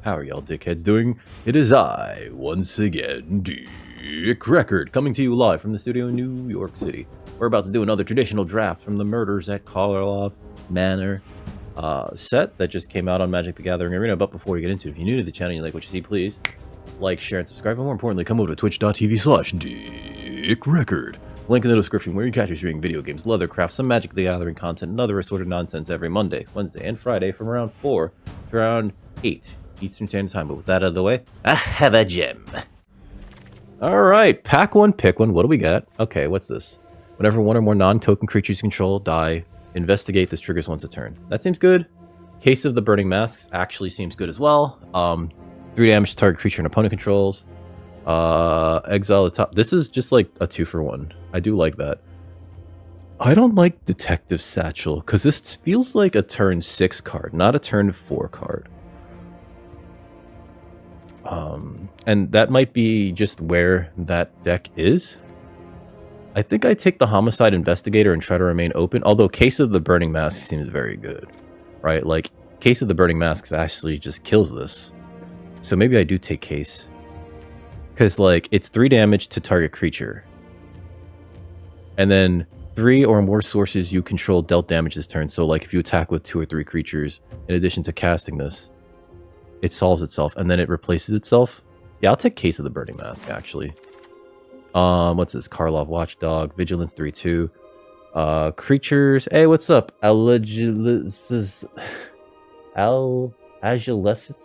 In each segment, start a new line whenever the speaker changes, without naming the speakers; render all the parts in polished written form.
How are y'all dickheads doing? It is I, once again, Dick Record, coming to you live from the studio in New York City. We're about to do another traditional draft from the Murders at Karlov Manor set that just came out on Magic the Gathering Arena. But before we get into it, if you're new to the channel and you like what you see, please like, share, and subscribe. And more importantly, come over to twitch.tv/DickRecord. Link in the description where you catch your streaming video games, leathercraft, some Magic the Gathering content, and other assorted nonsense every Monday, Wednesday, and Friday from around 4 to around 8 Eastern Standard Time. But with that out of the way, I have a gem. Alright, pack one, pick one. What do we got? Okay, what's this? Whenever one or more non-token creatures you control die, investigate. This triggers once a turn. That seems good. Case of the Burning Masks actually seems good as well. 3 damage to target creature and opponent controls. Exile the top. This is just like a 2-for-1. I do like that. I don't like Detective Satchel because this feels like a turn 6 card, not a turn 4 card. And that might be just where that deck is. I think I take the Homicide Investigator and try to remain open, although Case of the Burning Masks seems very good, right? Like, Case of the Burning Masks actually just kills this. So maybe I do take Case. Because, like, it's 3 damage to target creature. And then 3 or more sources you control dealt damage this turn. So, like, if you attack with 2 or 3 creatures, in addition to casting this, it solves itself, and then it replaces itself. Yeah, I'll take Case of the Burning Mask, actually. What's this? Karlov Watchdog, Vigilance 3/2. Creatures. Hey, what's up? Agilicits.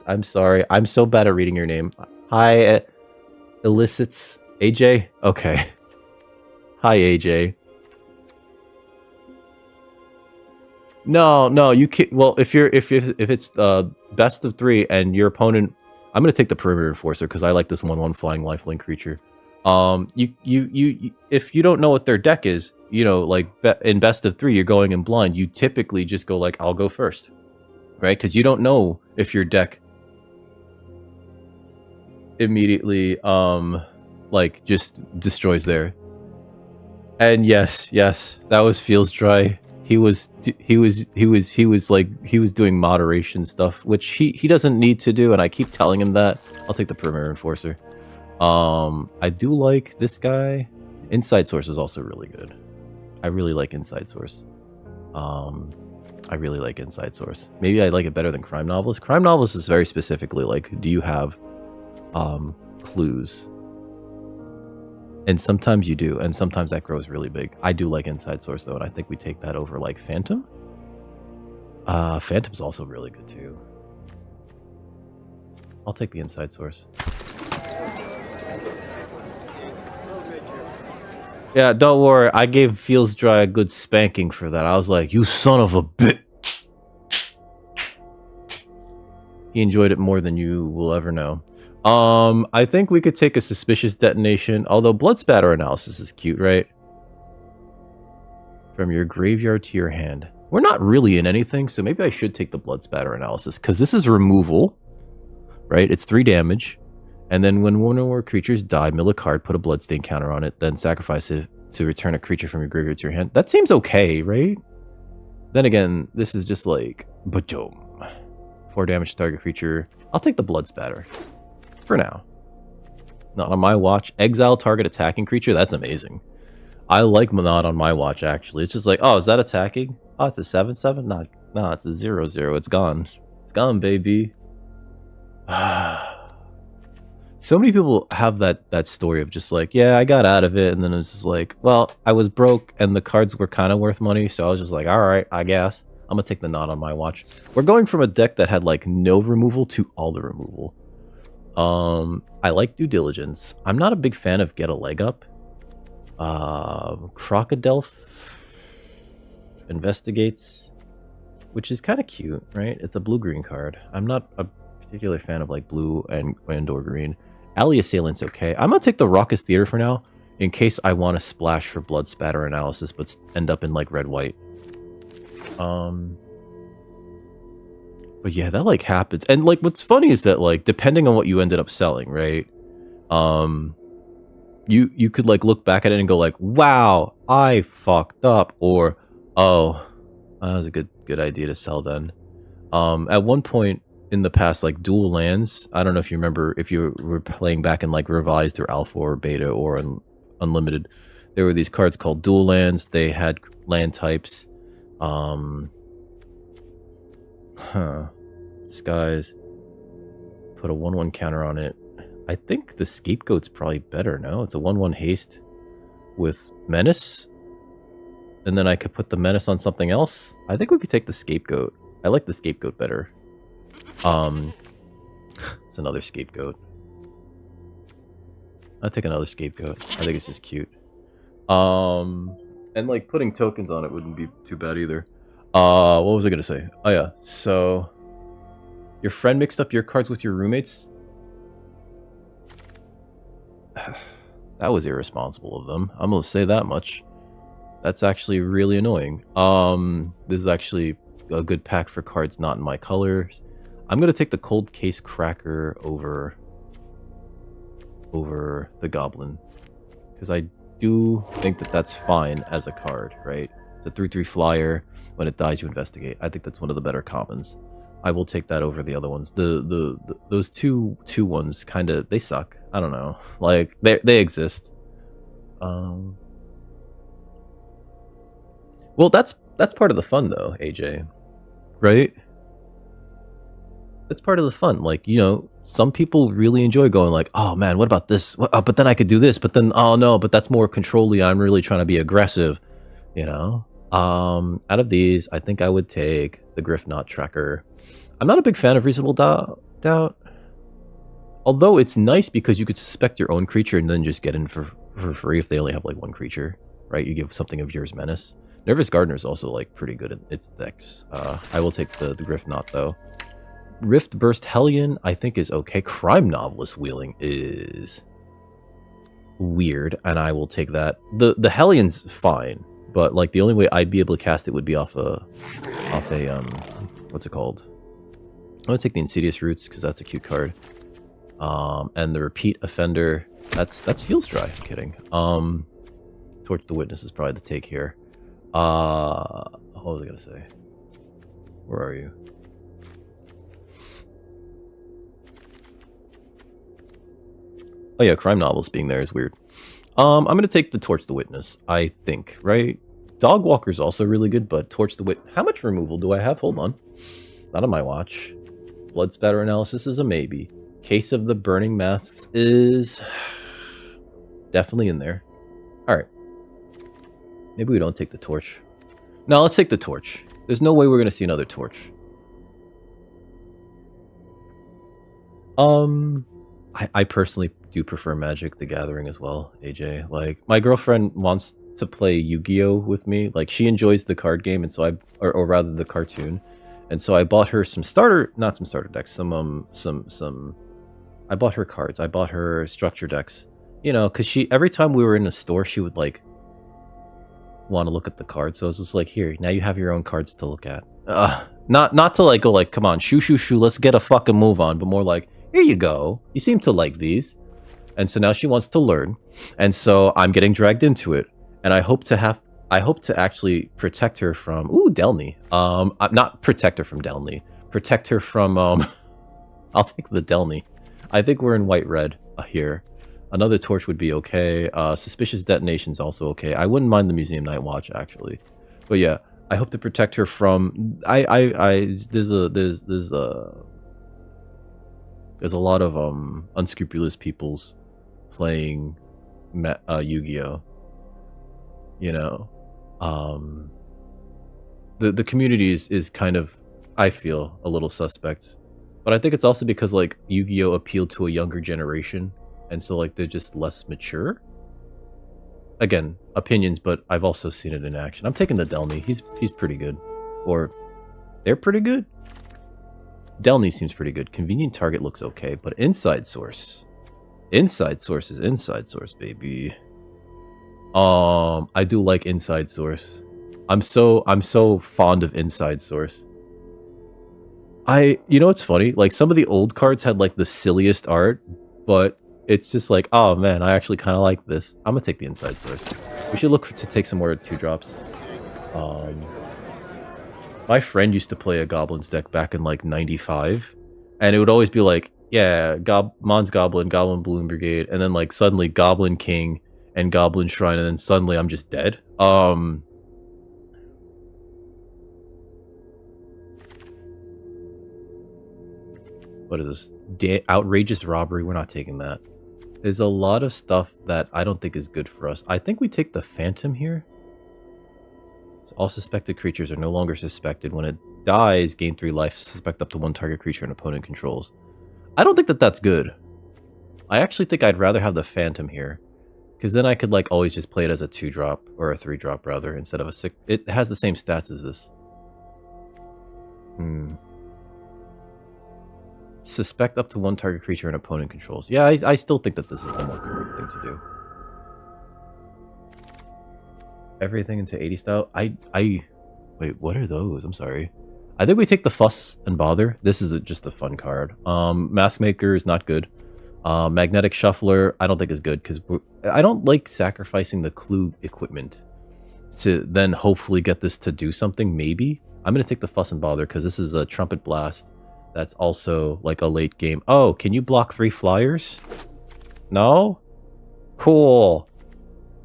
I'm sorry. I'm so bad at reading your name. Hi, Illicits. AJ? Okay. Hi, AJ. No, you can't. Well, if it's best of 3 and your opponent, I'm gonna take the Perimeter Enforcer because I like this 1/1 flying lifelink creature. If you don't know what their deck is, you know, like in best of 3, you're going in blind. You typically just go like, I'll go first, right? Because you don't know if your deck immediately like just destroys there. And yes, that was Feels Dry. He was doing moderation stuff, which he doesn't need to do, and I keep telling him that. I'll take the Perimeter Enforcer. I do like this guy. Inside Source is also really good. I really like Inside Source. Maybe I like it better than Crime Novelist. Crime Novelist is very specifically like, do you have clues? And sometimes you do, and sometimes that grows really big. I do like Inside Source, though, and I think we take that over, like, Phantom. Phantom's also really good, too. I'll take the Inside Source. Yeah, don't worry. I gave Feels Dry a good spanking for that. I was like, you son of a bitch. He enjoyed it more than you will ever know. I think we could take a Suspicious Detonation, although Blood Spatter Analysis is cute, right? From your graveyard to your hand. We're not really in anything, so maybe I should take the Blood Spatter Analysis, because this is removal, right? It's 3 damage, and then when one or more creatures die, mill a card, put a Bloodstain counter on it, then sacrifice it to return a creature from your graveyard to your hand. That seems okay, right? Then again, this is just like, ba-dum. 4 damage to target creature. I'll take the Blood Spatter. For now. Not on my watch. Exile target attacking creature. That's amazing. I like not on my watch, actually. It's just like, oh, is that attacking? Oh, it's a 7/7? No, it's a 0/0. It's gone. It's gone, baby. So many people have that story of just like, yeah, I got out of it, and then it's just like, well, I was broke, and the cards were kind of worth money, so I was just like, all right, I guess. I'm gonna take the not on my watch. We're going from a deck that had like no removal to all the removal. I like Due Diligence. I'm not a big fan of Get a Leg Up. Crocodile Investigates, which is kind of cute, right? It's a blue-green card. I'm not a particular fan of like blue and or green. Alley Assailant's okay. I'm gonna take the Raucous Theater for now, in case I want to splash for Blood Spatter Analysis, but end up in like red-white. But yeah, that like happens. And like what's funny is that like depending on what you ended up selling, right? You could like look back at it and go like, wow, I fucked up, or oh, that was a good idea to sell then. At one point in the past, like dual lands. I don't know if you remember, if you were playing back in like revised or alpha or beta or unlimited. There were these cards called dual lands. They had land types. Skies. Put a 1/1 counter on it. I think the Scapegoat's probably better, no? It's a 1/1 haste with Menace. And then I could put the Menace on something else. I think we could take the Scapegoat. I like the Scapegoat better. It's another Scapegoat. I'll take another Scapegoat. I think it's just cute. And like putting tokens on it wouldn't be too bad either. What was I gonna say? Oh yeah, so your friend mixed up your cards with your roommates? That was irresponsible of them. I'm gonna say that much. That's actually really annoying. This is actually a good pack for cards not in my colors. I'm gonna take the Cold Case Cracker over the Goblin, because I do think that that's fine as a card, right? It's a 3/3 flyer. When it dies, you investigate. I think that's one of the better commons. I will take that over the other ones. Those two ones kind of, they suck. I don't know. Like they exist. Well, that's part of the fun though, AJ. Right? That's part of the fun. Like, you know, some people really enjoy going like, oh man, what about this? But then I could do this. But then, oh no, but that's more control-y. I'm really trying to be aggressive, you know? Out of these, I think I would take the Griff Knot Tracker. I'm not a big fan of Reasonable Doubt. Although it's nice because you could suspect your own creature and then just get in for free if they only have like one creature, right? You give something of yours Menace. Nervous Gardener is also like pretty good in its decks. I will take the Griff Knot though. Rift Burst Hellion, I think, is okay. Crime Novelist Wheeling is weird, and I will take that. The Hellion's fine, but like the only way I'd be able to cast it would be off a what's it called? I'm gonna take the Insidious Roots because that's a cute card. And the Repeat Offender, that's Feels Dry. I'm kidding. Torch the Witness is probably the take here. What was I gonna say? Where are you? Oh yeah, Crime Novels being there is weird. I'm gonna take the Torch the Witness, I think, right? Dog Walker's also really good, but Torch the How much removal do I have? Hold on. Not on my watch. Blood Spatter Analysis is a maybe. Case of the Burning Masks is definitely in there. Alright. Maybe we don't take the Torch. No, let's take the Torch. There's no way we're gonna see another Torch. I personally do prefer Magic the Gathering as well, AJ. Like, my girlfriend wants to play Yu-Gi-Oh with me. Like, she enjoys the card game, and so or rather the cartoon. And so I bought her some not some starter decks, I bought her cards. I bought her structure decks. You know, because every time we were in a store, she would like want to look at the cards. So I was just like, here, now you have your own cards to look at. Not to like go like, come on, shoo, let's get a fucking move on, but more like, here you go. You seem to like these. And so now she wants to learn. And so I'm getting dragged into it. And I hope to actually protect her from Delny. Not protect her from Delny. Protect her from I'll take the Delny. I think we're in white red here. Another Torch would be okay. Suspicious Detonation's also okay. I wouldn't mind the Museum Night Watch actually. But yeah, I hope to protect her from there's a lot of unscrupulous peoples playing Yu-Gi-Oh. You know, the community is kind of, I feel, a little suspect, but I think it's also because like Yu-Gi-Oh appealed to a younger generation, and so like they're just less mature. Again, opinions, but I've also seen it in action. I'm taking the Delny. He's pretty good, or they're pretty good. Delny seems pretty good. Convenient Target looks okay, but Inside Source is Inside Source, baby. I do like Inside Source. I'm so fond of Inside Source. You know what's funny? Like some of the old cards had like the silliest art, but it's just like, oh man, I actually kind of like this. I'm gonna take the Inside Source. We should look to take some more 2-drops. My friend used to play a Goblins deck back in like '95, And it would always be like, yeah, Mon's Goblin, Goblin Balloon Brigade, and then like suddenly Goblin King and Goblin Shrine, and then suddenly I'm just dead. What is this? Outrageous robbery. We're not taking that. There's a lot of stuff that I don't think is good for us. I think we take the Phantom here. So all suspected creatures are no longer suspected. When it dies, gain 3 life. Suspect up to 1 target creature an opponent controls. I don't think that that's good. I actually think I'd rather have the Phantom here. Because then I could like always just play it as a 2-drop. Or a 3-drop rather, instead of a 6. It has the same stats as this. Suspect up to 1 target creature an opponent controls. Yeah, I still think that this is the more correct thing to do. Everything into 80 style. Wait, what are those? I'm sorry. I think we take the Fuss and Bother. This is just a fun card. Mask Maker is not good. Magnetic Shuffler, I don't think is good because I don't like sacrificing the clue equipment to then hopefully get this to do something, maybe. I'm going to take the Fuss and Bother because this is a Trumpet Blast. That's also like a late game. Oh, can you block 3 flyers? No? Cool.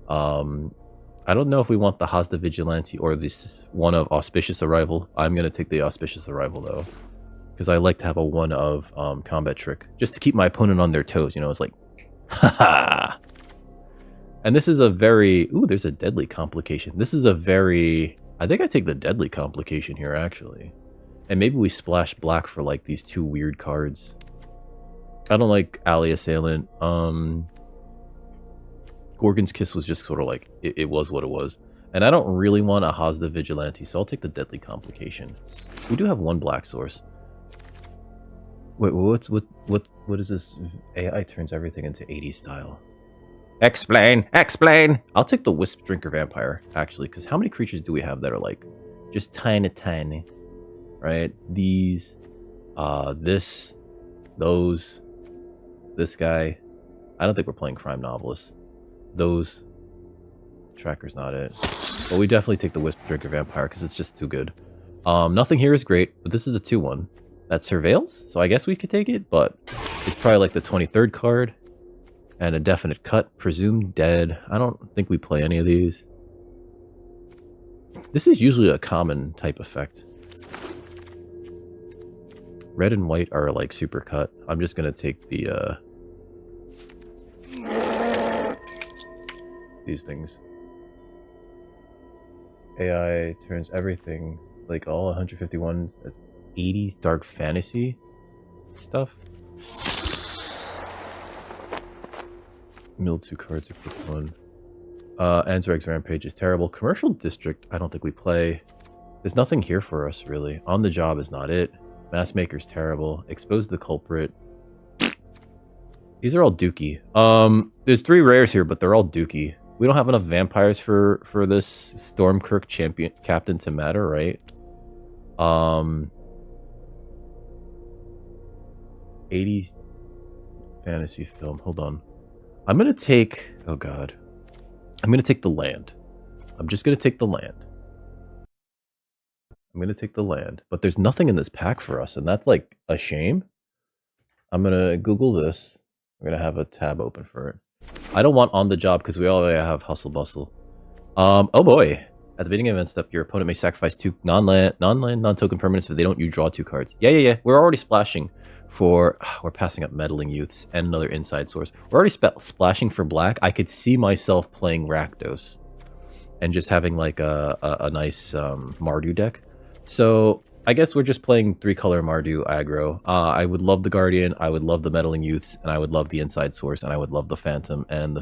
I don't know if we want the Hazda Vigilante or this one of Auspicious Arrival. I'm going to take the Auspicious Arrival though. Because I like to have a one of Combat Trick. Just to keep my opponent on their toes, you know, it's like, haha. And this is a very, ooh, there's a Deadly Complication. This is a very, I think I take the Deadly Complication here actually. And maybe we splash black for like these 2 weird cards. I don't like Alley Assailant. Gorgon's Kiss was just sort of like, it was what it was. And I don't really want a Hazda Vigilante, so I'll take the Deadly Complication. We do have 1 black source. Wait, what is this? AI turns everything into 80s style. Explain! Explain! I'll take the Wisp Drinker Vampire, actually, because how many creatures do we have that are like, just tiny? Right? These, this, those, this guy. I don't think we're playing Crime Novelist. Those. Tracker's not it. But we definitely take the Wisp Drinker Vampire because it's just too good. Nothing here is great, but this is a 2-1. That surveils, so I guess we could take it, but it's probably like the 23rd card. And a Definite Cut, Presumed Dead. I don't think we play any of these. This is usually a common type effect. Red and white are like super cut. I'm just gonna take the these things. AI turns everything, like all 151 as 80s dark fantasy stuff. Mill 2 cards, a quick one. Anzreg's Rampage is terrible. Commercial District, I don't think we play. There's nothing here for us, really. On the Job is not it. Mask Maker's terrible. Expose the Culprit. These are all dookie. There's 3 rares here, but they're all dookie. We don't have enough vampires for this Stormkirk champion captain to matter, right? 80s fantasy film. Hold on. I'm gonna take, oh god. I'm gonna take the land. I'm just gonna take the land. I'm gonna take the land. But there's nothing in this pack for us, and that's like a shame. I'm gonna Google this. We're gonna have a tab open for it. I don't want On the Job because we already have Hustle Bustle. Oh boy. At the beginning of event step, your opponent may sacrifice 2 non-land, non-token permanents if they don't, you draw 2 cards. Yeah. We're already splashing for... we're passing up Meddling Youths and another inside source. We're already splashing for black. I could see myself playing Rakdos and just having like a nice Mardu deck. So I guess we're just playing 3-color Mardu aggro. I would love the Guardian, I would love the Meddling Youths, and I would love the inside source, and I would love the Phantom, and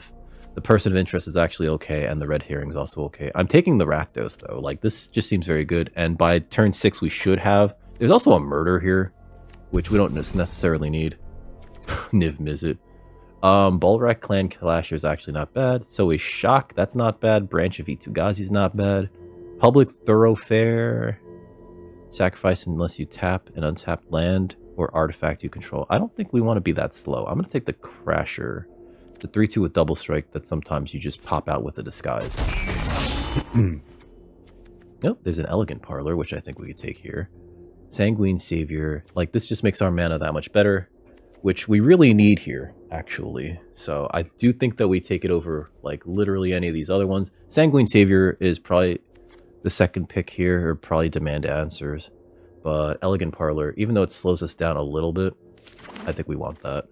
the Person of Interest is actually okay, and the Red Herring's also okay. I'm taking the Rakdos though. Like, this just seems very good, and by turn 6 we should have... There's also a Murder here, which we don't necessarily need. Niv Mizzet. Balrak Clan Clasher is actually not bad. So is Shock, that's not bad. Branch of Itugazi is not bad. Public Thoroughfare. Sacrifice unless you tap an untapped land or artifact you control. I don't think we want to be that slow. I'm going to take the Crasher. The 3-2 with double strike that sometimes you just pop out with a disguise. Nope, there's an Elegant Parlor, which I think we could take here. Sanguine Savior. Like, this just makes our mana that much better, which we really need here, actually. So I do think that we take it over, like, literally any of these other ones. Sanguine Savior is probably the second pick here, or probably Demand Answers. But Elegant Parlor, even though it slows us down a little bit, I think we want that.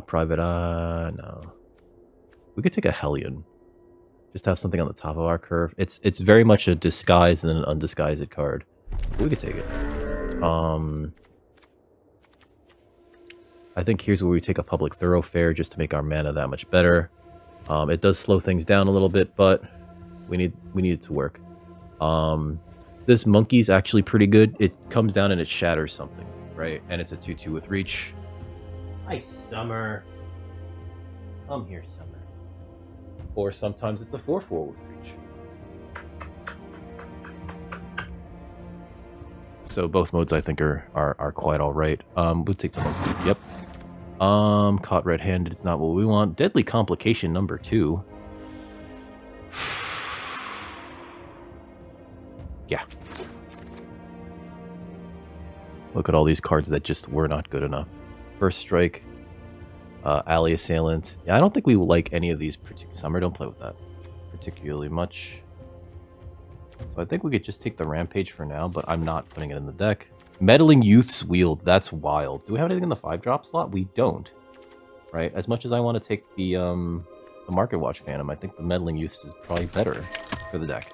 Private Eye, no. We could take a Hellion. Just have something on the top of our curve. It's very much a disguised and an undisguised card. We could take it. I think here's where we take a Public Thoroughfare just to make our mana that much better. It does slow things down a little bit, but we need it to work. This Monkey's actually pretty good. It comes down and it shatters something, right? And it's a 2/2 with reach. Hi, Summer. I'm here, Summer. Or sometimes it's a 4/4 with reach. So both modes I think are quite alright. We'll take the Monkey. Yep. Caught red-handed is not what we want. Deadly Complication number 2. Yeah. Look at all these cards that just were not good enough. First Strike. Alley Assailant. Yeah, I don't think we like any of these particular. Summer, don't play with that particularly much. So I think we could just take the Rampage for now, but I'm not putting it in the deck. Meddling Youth's Wield. That's wild. Do we have anything in the 5-drop slot? We don't. Right? As much as I want to take the Market Watch Phantom, I think the Meddling Youths is probably better for the deck.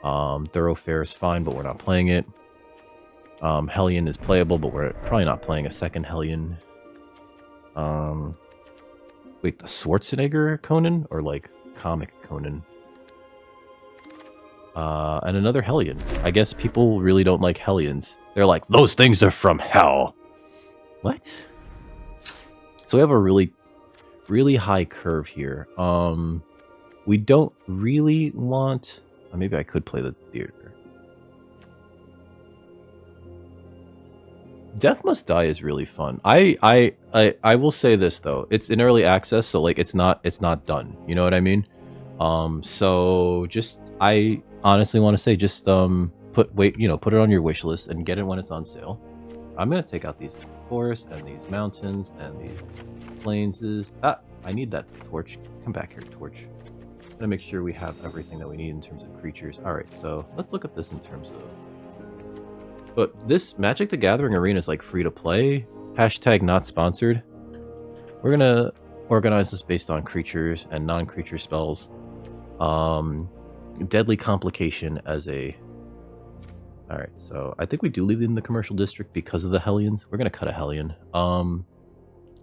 Thoroughfare is fine, but we're not playing it. Hellion is playable, but we're probably not playing a second Hellion. Wait, the Schwarzenegger Conan? Or like comic Conan? And another Hellion. I guess people really don't like Hellions. They're like, those things are from hell. What? So we have a really, really high curve here. We don't really want... maybe I could play the Theater. Death Must Die is really fun. I will say this though. It's in early access, so like it's not done. You know what I mean? So just I honestly want to say just put it on your wish list and get it when it's on sale. I'm gonna take out these forests and these mountains and these plains. I need that torch. Come back here, torch. I'm gonna make sure we have everything that we need in terms of creatures. All right, so let's look at this in terms of. But this Magic the Gathering Arena is like free to play. Hashtag not sponsored. We're gonna organize this based on creatures and non-creature spells. Deadly Complication as a... Alright, so I think we do leave it in the commercial district because of the Hellions. We're gonna cut a Hellion.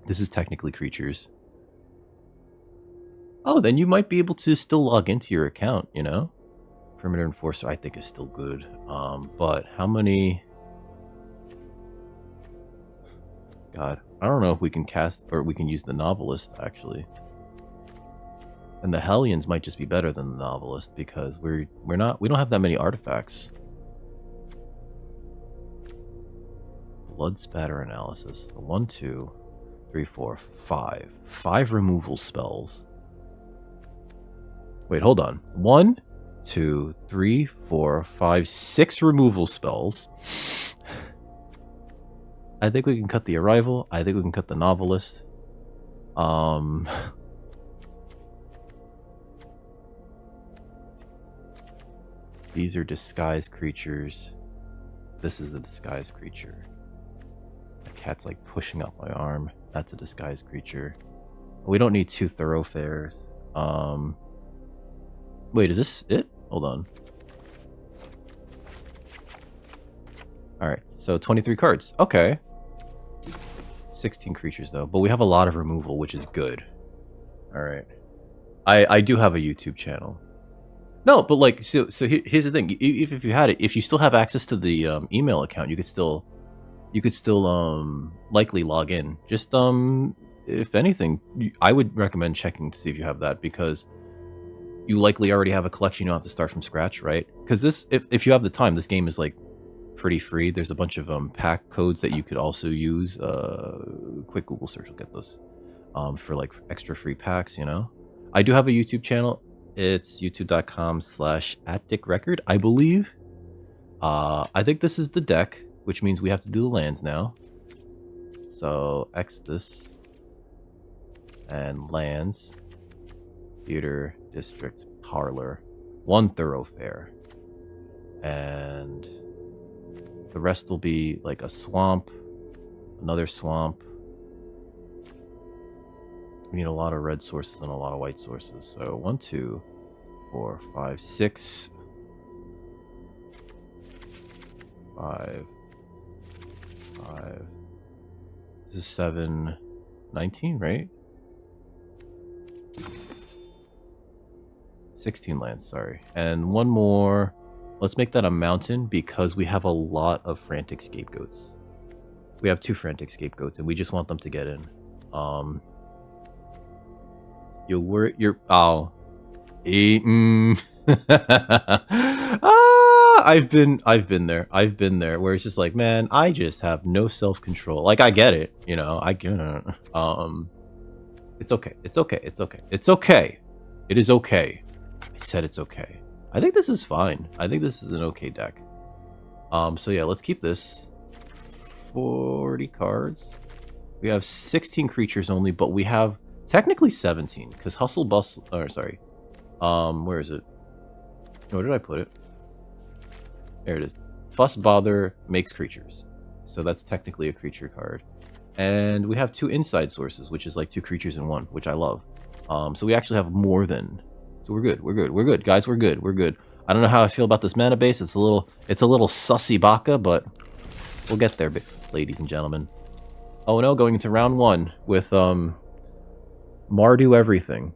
This is technically creatures. Oh, then you might be able to still log into your account, you know? Perimeter Enforcer I think is still good. But how many... God, I don't know if we can cast or we can use the Novelist actually. And the Hellions might just be better than the Novelist because we don't have that many artifacts. Blood Spatter Analysis. 1, 2, 3, 4, 5. 5 removal spells. Wait, hold on. 1, 2, 3, 4, 5, 6 removal spells. I think we can cut the Arrival. I think we can cut the Novelist. These are disguised creatures. This is a disguised creature. The cat's like pushing up my arm. That's a disguised creature. We don't need 2 Thoroughfares. Wait, is this it? Hold on. Alright, so 23 cards. Okay. 16 creatures though, but we have a lot of removal, which is good. Alright. I do have a YouTube channel. No, but like, so here's the thing. If you had it, if you still have access to the email account, you could still likely log in. Just if anything, I would recommend checking to see if you have that because you likely already have a collection. You don't have to start from scratch, right? Because this, if you have the time, this game is like pretty free. There's a bunch of pack codes that you could also use. Quick Google search will get those for like extra free packs. You know, I do have a YouTube channel. It's youtube.com/@dickrecord, I believe. I think this is the deck. which means we have to do the lands now. So X this and lands, theater, district, parlor, 1 thoroughfare, and the rest will be like a swamp, another swamp. We need a lot of red sources and a lot of white sources. So 1, 2, 4, 5, 6, 5, 5. This is 7, 19, right? 16 lands, sorry. And 1 more. Let's make that a mountain because we have a lot of frantic scapegoats. We have 2 frantic scapegoats and we just want them to get in. You're oh. I've been there where it's just like, man, I just have no self-control. Like, I get it, you know, I get it. It's okay. It's okay. It's okay. It's okay. It is okay. I said it's okay. I think this is fine. I think this is an okay deck. So yeah, let's keep this. 40 cards. We have 16 creatures only, but we have technically 17 because Hustle Bustle. Or sorry, where is it? Where did I put it? There it is. Fuss Bother makes creatures, so that's technically a creature card. And we have 2 inside sources, which is like 2 creatures in 1, which I love. So we actually have more than. So we're good. We're good. We're good, guys. We're good. We're good. I don't know how I feel about this mana base. It's a little sussy baka, but we'll get there, ladies and gentlemen. Oh no, going into round 1 with Mardu everything.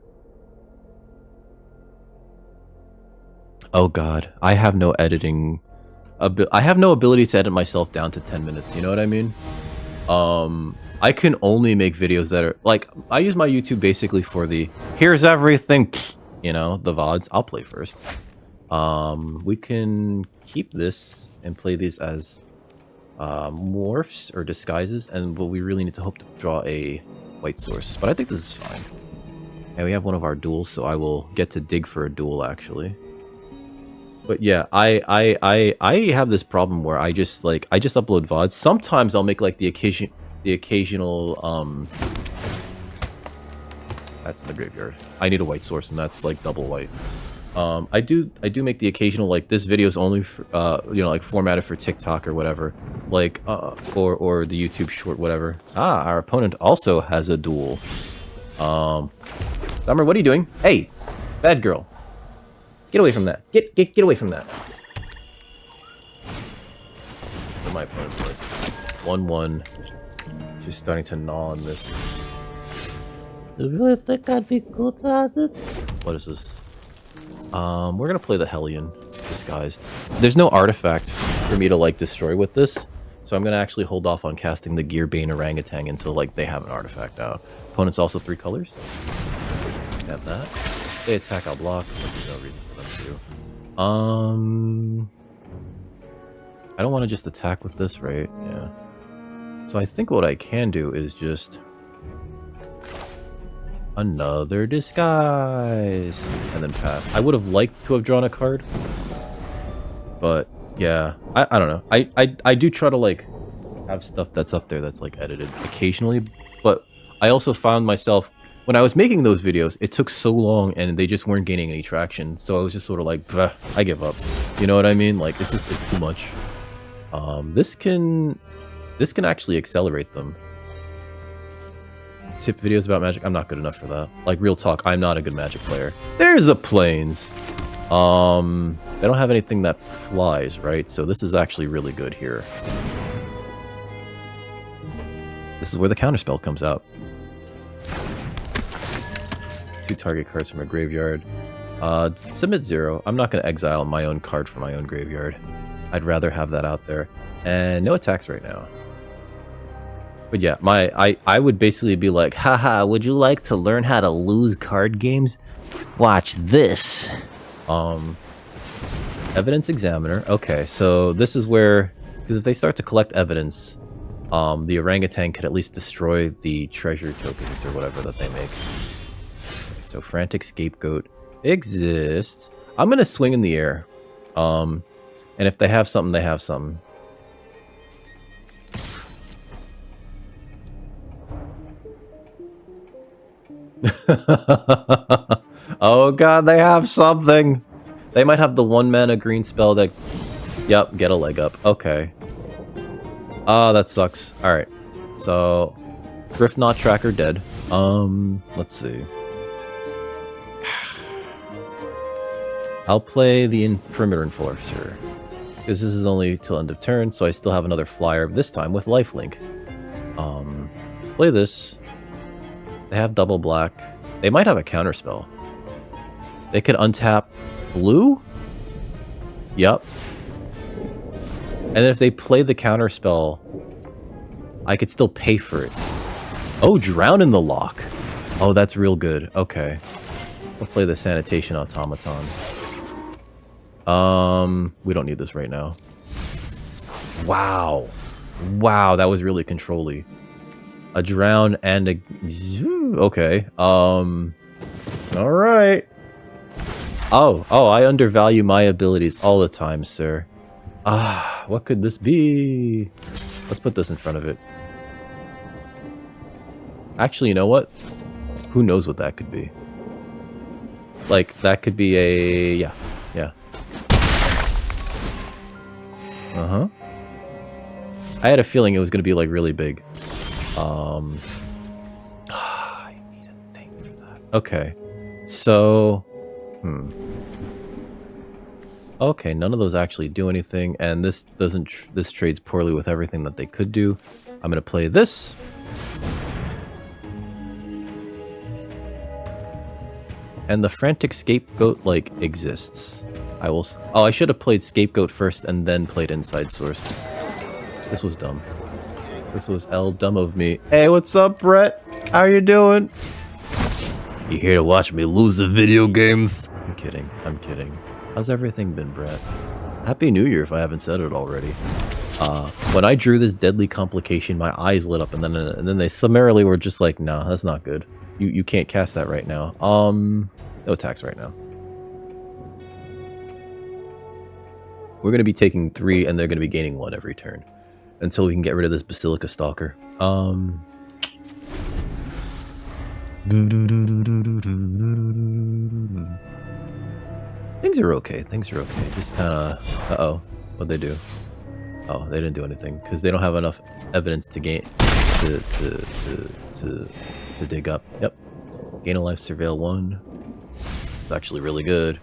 Oh god, I have no editing. I have no ability to edit myself down to 10 minutes. You know what I mean? I can only make videos that are like, I use my YouTube basically for the here's everything. You know, the VODs. I'll play first. We can keep this and play these as morphs or disguises, but we really need to hope to draw a white source. But I think this is fine. And we have one of our duels, so I will get to dig for a duel actually. But yeah, I have this problem where I just upload VODs. Sometimes I'll make like the occasional that's in the graveyard. I need a white source, and that's like double white. I do make the occasional, like, this video is only for, you know, like formatted for TikTok or whatever, like or the YouTube short, whatever. Ah, our opponent also has a duel. Summer, what are you doing? Hey, bad girl, get away from that. Get away from that. What my opponent's like 1/1. She's starting to gnaw on this. Do you really think I'd be good at it? What is this? We're gonna play the Hellion disguised. There's no artifact for me to like destroy with this, so I'm gonna actually hold off on casting the Geerbane Orangutan until like they have an artifact out. Opponent's also 3 colors. Got that. If they attack, I'll block. There's no reason for them to. I don't want to just attack with this, right? Yeah. So I think what I can do is just another disguise and then pass. I would have liked to have drawn a card, but yeah, I don't know. I do try to like have stuff that's up there that's like edited occasionally, but I also found myself when I was making those videos, it took so long and they just weren't gaining any traction, so I was just sort of like, I give up. You know what I mean? Like, it's too much. This can actually accelerate them. Tip videos about Magic. I'm not good enough for that. Like, real talk, I'm not a good Magic player. There's a Plains. They don't have anything that flies, right? So this is actually really good here. This is where the counterspell comes out. 2 target cards from a graveyard. Submit 0. I'm not going to exile my own card from my own graveyard. I'd rather have that out there. And no attacks right now. But yeah, I would basically be like, haha, would you like to learn how to lose card games? Watch this. Evidence Examiner. Okay, so this is where, because if they start to collect evidence, the orangutan could at least destroy the treasure tokens or whatever that they make. Okay, so Frantic Scapegoat exists. I'm gonna swing in the air. And if they have something, they have something. Oh god, they have something. They might have the 1 mana green spell that... Yep, get a leg up. Okay. Ah, that sucks. Alright. So... Griffknot Tracker dead. Let's see. I'll play the Perimeter Enforcer. Because this is only till end of turn, so I still have another flyer, this time with lifelink. Play this. They have double black. They might have a counterspell. They could untap blue? Yup. And then if they play the counterspell, I could still pay for it. Oh, Drown in the Lock. Oh, that's real good. Okay. I'll play the Sanitation Automaton. We don't need this right now. Wow. Wow, that was really control-y. A Drown and a... Okay. Alright. Oh, I undervalue my abilities all the time, sir. Ah, what could this be? Let's put this in front of it. Actually, you know what? Who knows what that could be? Like, that could be a... Yeah. Uh-huh. I had a feeling it was going to be, like, really big. I need a thing for that. Okay. So... Okay, none of those actually do anything, and this doesn't... this trades poorly with everything that they could do. I'm going to play this. And the Frantic Scapegoat, like, exists. I will... Oh, I should have played Scapegoat first and then played Inside Source. This was dumb. This was dumb of me. Hey, what's up, Brett? How you doing? You here to watch me lose the video games? I'm kidding. I'm kidding. How's everything been, Brett? Happy New Year if I haven't said it already. When I drew this deadly complication, my eyes lit up and then they summarily were just like, no, that's not good. You can't cast that right now. No attacks right now. We're going to be taking 3 and they're going to be gaining 1 every turn. Until we can get rid of this Basilica Stalker. Things are okay. Things are okay. Just kind of... Uh-oh. What'd they do? Oh, they didn't do anything. Because they don't have enough evidence to gain... To dig up. Yep. Gain a life, surveil 1. It's actually really good.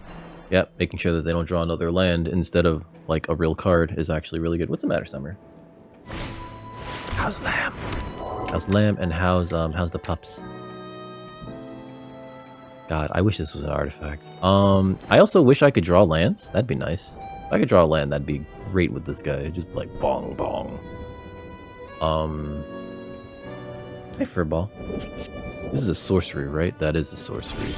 Yep, making sure that they don't draw another land instead of, like, a real card is actually really good. What's the matter, Summer? How's Lamb? How's Lamb and how's the pups? God, I wish this was an artifact. I also wish I could draw lands. That'd be nice. If I could draw a land, that'd be great with this guy. Just like bong bong. Hey, Furball. This is a sorcery, right? That is a sorcery.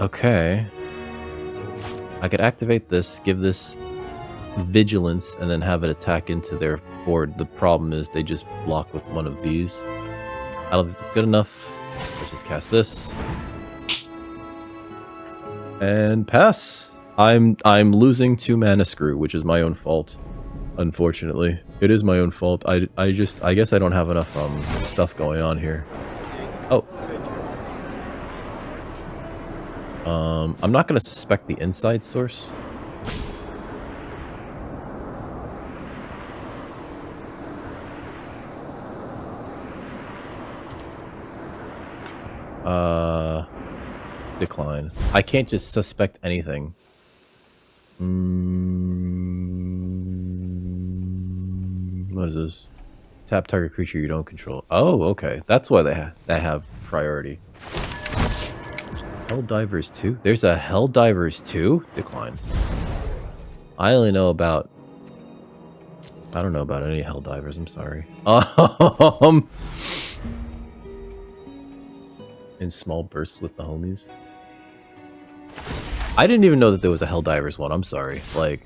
Okay. I could activate this, give this vigilance, and then have it attack into their board. The problem is they just block with one of these. I don't think that's good enough. Let's just cast this. And pass. I'm losing 2 mana screw, which is my own fault. Unfortunately. It is my own fault. I guess I don't have enough stuff going on here. Oh. I'm not gonna suspect the Inside Source. Decline. I can't just suspect anything. What is this? Tap target creature you don't control. Oh, okay. That's why they have priority. Helldivers 2? There's a Helldivers 2? Decline. I only know about... I don't know about any Helldivers, I'm sorry. In small bursts with the homies. I didn't even know that there was a Helldivers one, I'm sorry. Like,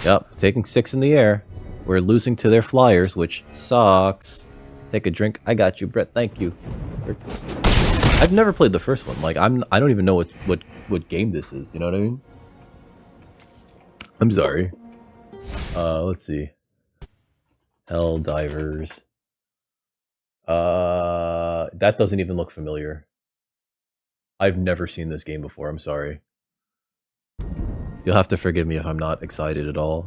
yep, taking 6 in the air. We're losing to their flyers, which sucks. Take a drink. I got you, Brett, thank you. I've never played the first one. Like, I don't even know what game this is, you know what I mean? I'm sorry. Let's see. Helldivers. That doesn't even look familiar. I've never seen this game before, I'm sorry. You'll have to forgive me if I'm not excited at all.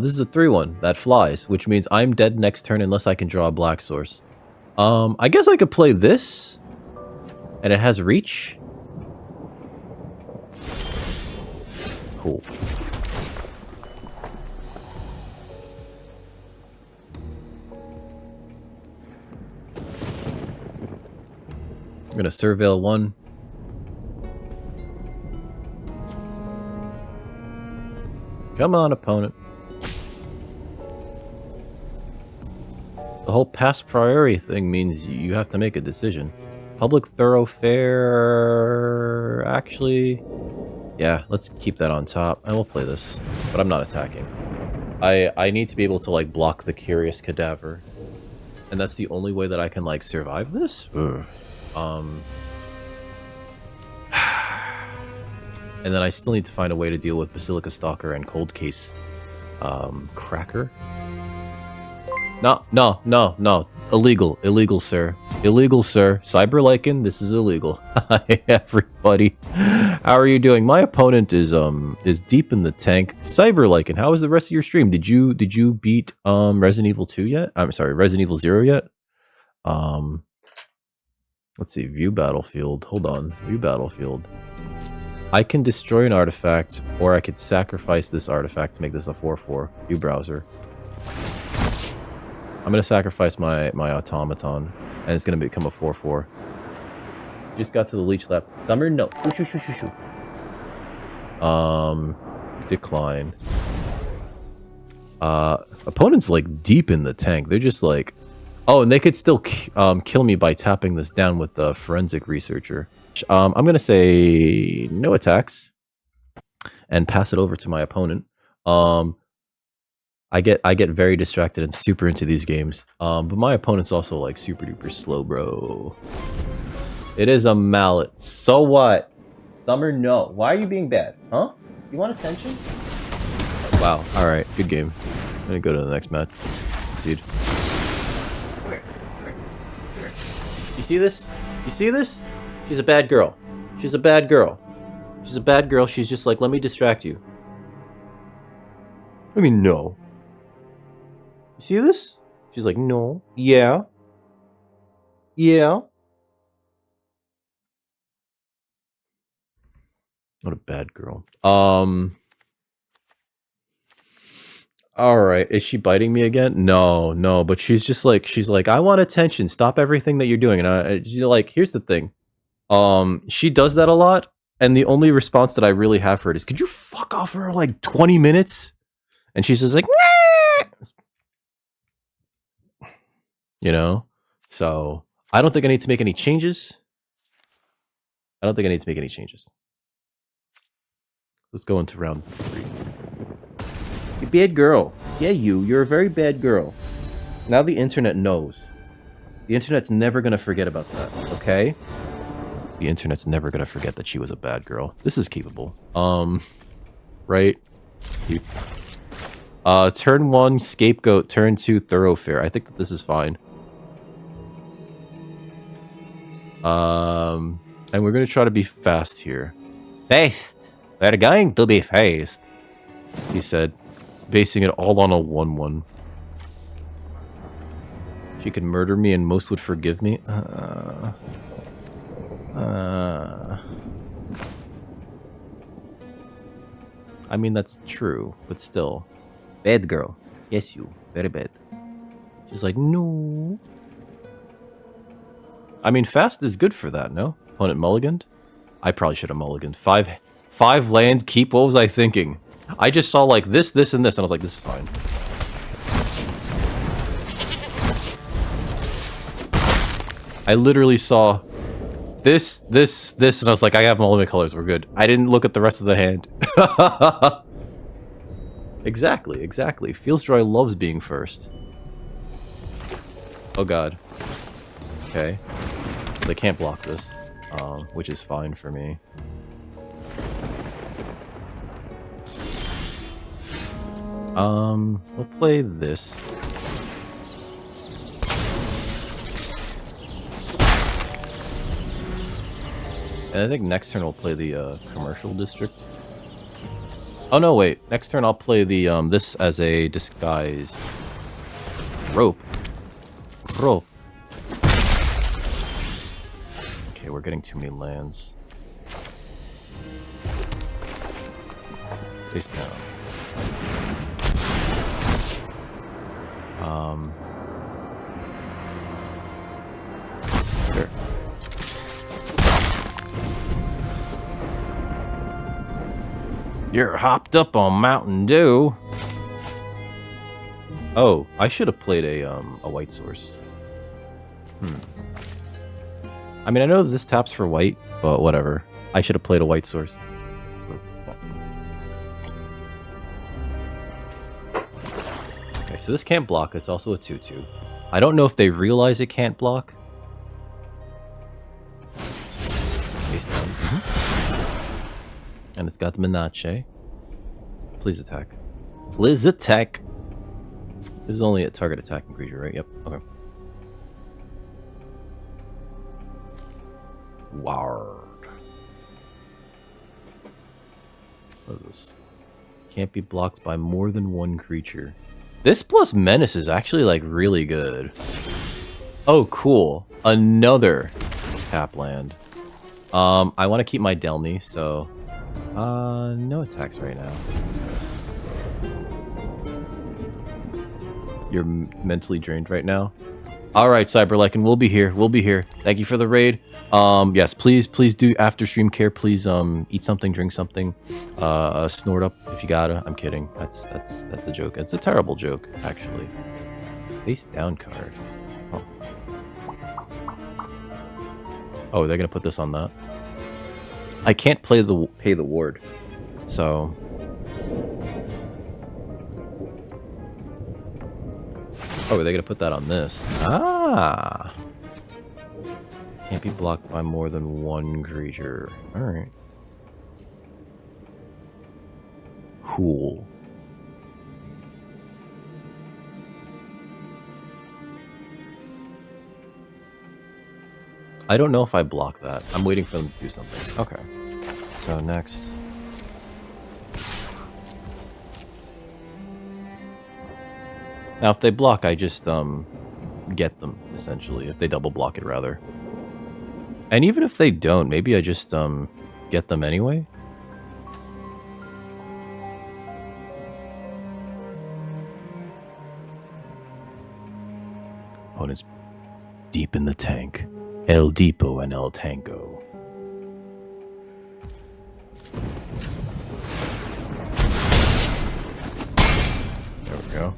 This is a 3-1 that flies, which means I'm dead next turn unless I can draw a black source. I guess I could play this, and it has reach. Cool. I'm gonna surveil 1. Come on, opponent. The whole pass priority thing means you have to make a decision. Public thoroughfare... Actually... Yeah, let's keep that on top. I will play this, but I'm not attacking. I need to be able to, like, block the Curious Cadaver. And that's the only way that I can, like, survive this? Ugh. And then I still need to find a way to deal with Basilica Stalker and Cold Case Cracker. No. Illegal. Illegal, sir. Illegal, sir. Cyber Lycan, this is illegal. Hi, everybody. How are you doing? My opponent is deep in the tank. Cyber Lycan, how was the rest of your stream? Did you beat Resident Evil 2 yet? I'm sorry, Resident Evil 0 yet? Let's see, view battlefield. Hold on. View battlefield. I can destroy an artifact, or I could sacrifice this artifact to make this a 4/4. View browser. I'm gonna sacrifice my automaton, and it's gonna become a 4/4. Just got to the leech lab. Summer, no. Shoo. Decline. Opponent's like deep in the tank. They're just like, oh, and they could still kill me by tapping this down with the forensic researcher. I'm gonna say no attacks and pass it over to my opponent. I get very distracted and super into these games. But my opponent's also like super duper slow, bro. It is a mallet. So what? Summer, no. Why are you being bad? Huh? You want attention? Wow. All right. Good game. I'm gonna go to the next match. Concede. You see this? You see this? She's a bad girl. She's a bad girl. She's a bad girl. She's just like, let me distract you. I mean, no. You see this? She's like, no. Yeah. Yeah. What a bad girl. Alright, is she biting me again? No, but she's just like, I want attention, stop everything that you're doing. And she's like, here's the thing. She does that a lot, and the only response that I really have for it is, could you fuck off for like 20 minutes? And she's just like, nah! You know? So, I don't think I need to make any changes. Let's go into round 3. You bad girl. Yeah, you're a very bad girl. Now the internet knows. The internet's never gonna forget about that, okay? The internet's never gonna forget that she was a bad girl. This is keepable. Right? Turn 1, Scapegoat. Turn 2, Thoroughfare. I think that this is fine. And we're gonna try to be fast here. Fast! We're going to be fast, he said, basing it all on a 1/1. She could murder me and most would forgive me. I mean, that's true, but still. Bad girl. Yes, you. Very bad. She's like, no. I mean, fast is good for that, no? Opponent mulliganed? I probably should have mulliganed. 5 land, keep. What was I thinking? I just saw like this, and this, and I was like, this is fine. I literally saw this, and I was like, I have mulligan colors, we're good. I didn't look at the rest of the hand. Exactly. Feels Dry loves being first. Oh god. Okay. So they can't block this, which is fine for me. We'll play this. And I think next turn we'll play the commercial district. Oh no, wait. Next turn I'll play the this as a disguise. Rope. Rope. Okay, we're getting too many lands. Face down. Sure. You're hopped up on Mountain Dew. Oh, I should have played a white source. I mean, I know this taps for white, but whatever. I should have played a white source. Okay, so this can't block. It's also a 2/2. I don't know if they realize it can't block. Face down. And it's got Minache. Please attack. Please attack. This is only a target attacking creature, right? Yep. Okay. Ward. What is this? Can't be blocked by more than one creature. This plus menace is actually like really good. Oh, cool. Another tap land. I want to keep my Delny, so no attacks right now. You're mentally drained right now. All right, Cyberlycan, we'll be here. We'll be here. Thank you for the raid. Yes, please do after stream care. Please eat something, drink something, snort up if you gotta. I'm kidding. That's a joke. It's a terrible joke, actually. Face down card. Oh. Oh, they're gonna put this on that. I can't pay the ward, so. Oh, are they gonna put that on this? Ah. Can't be blocked by more than one creature. Alright. Cool. I don't know if I block that. I'm waiting for them to do something. Okay. So next. Now if they block, I just get them, essentially. If they double block it, rather. And even if they don't, maybe I just get them anyway. Opponent's deep in the tank. El Deepo and El Tango. There we go.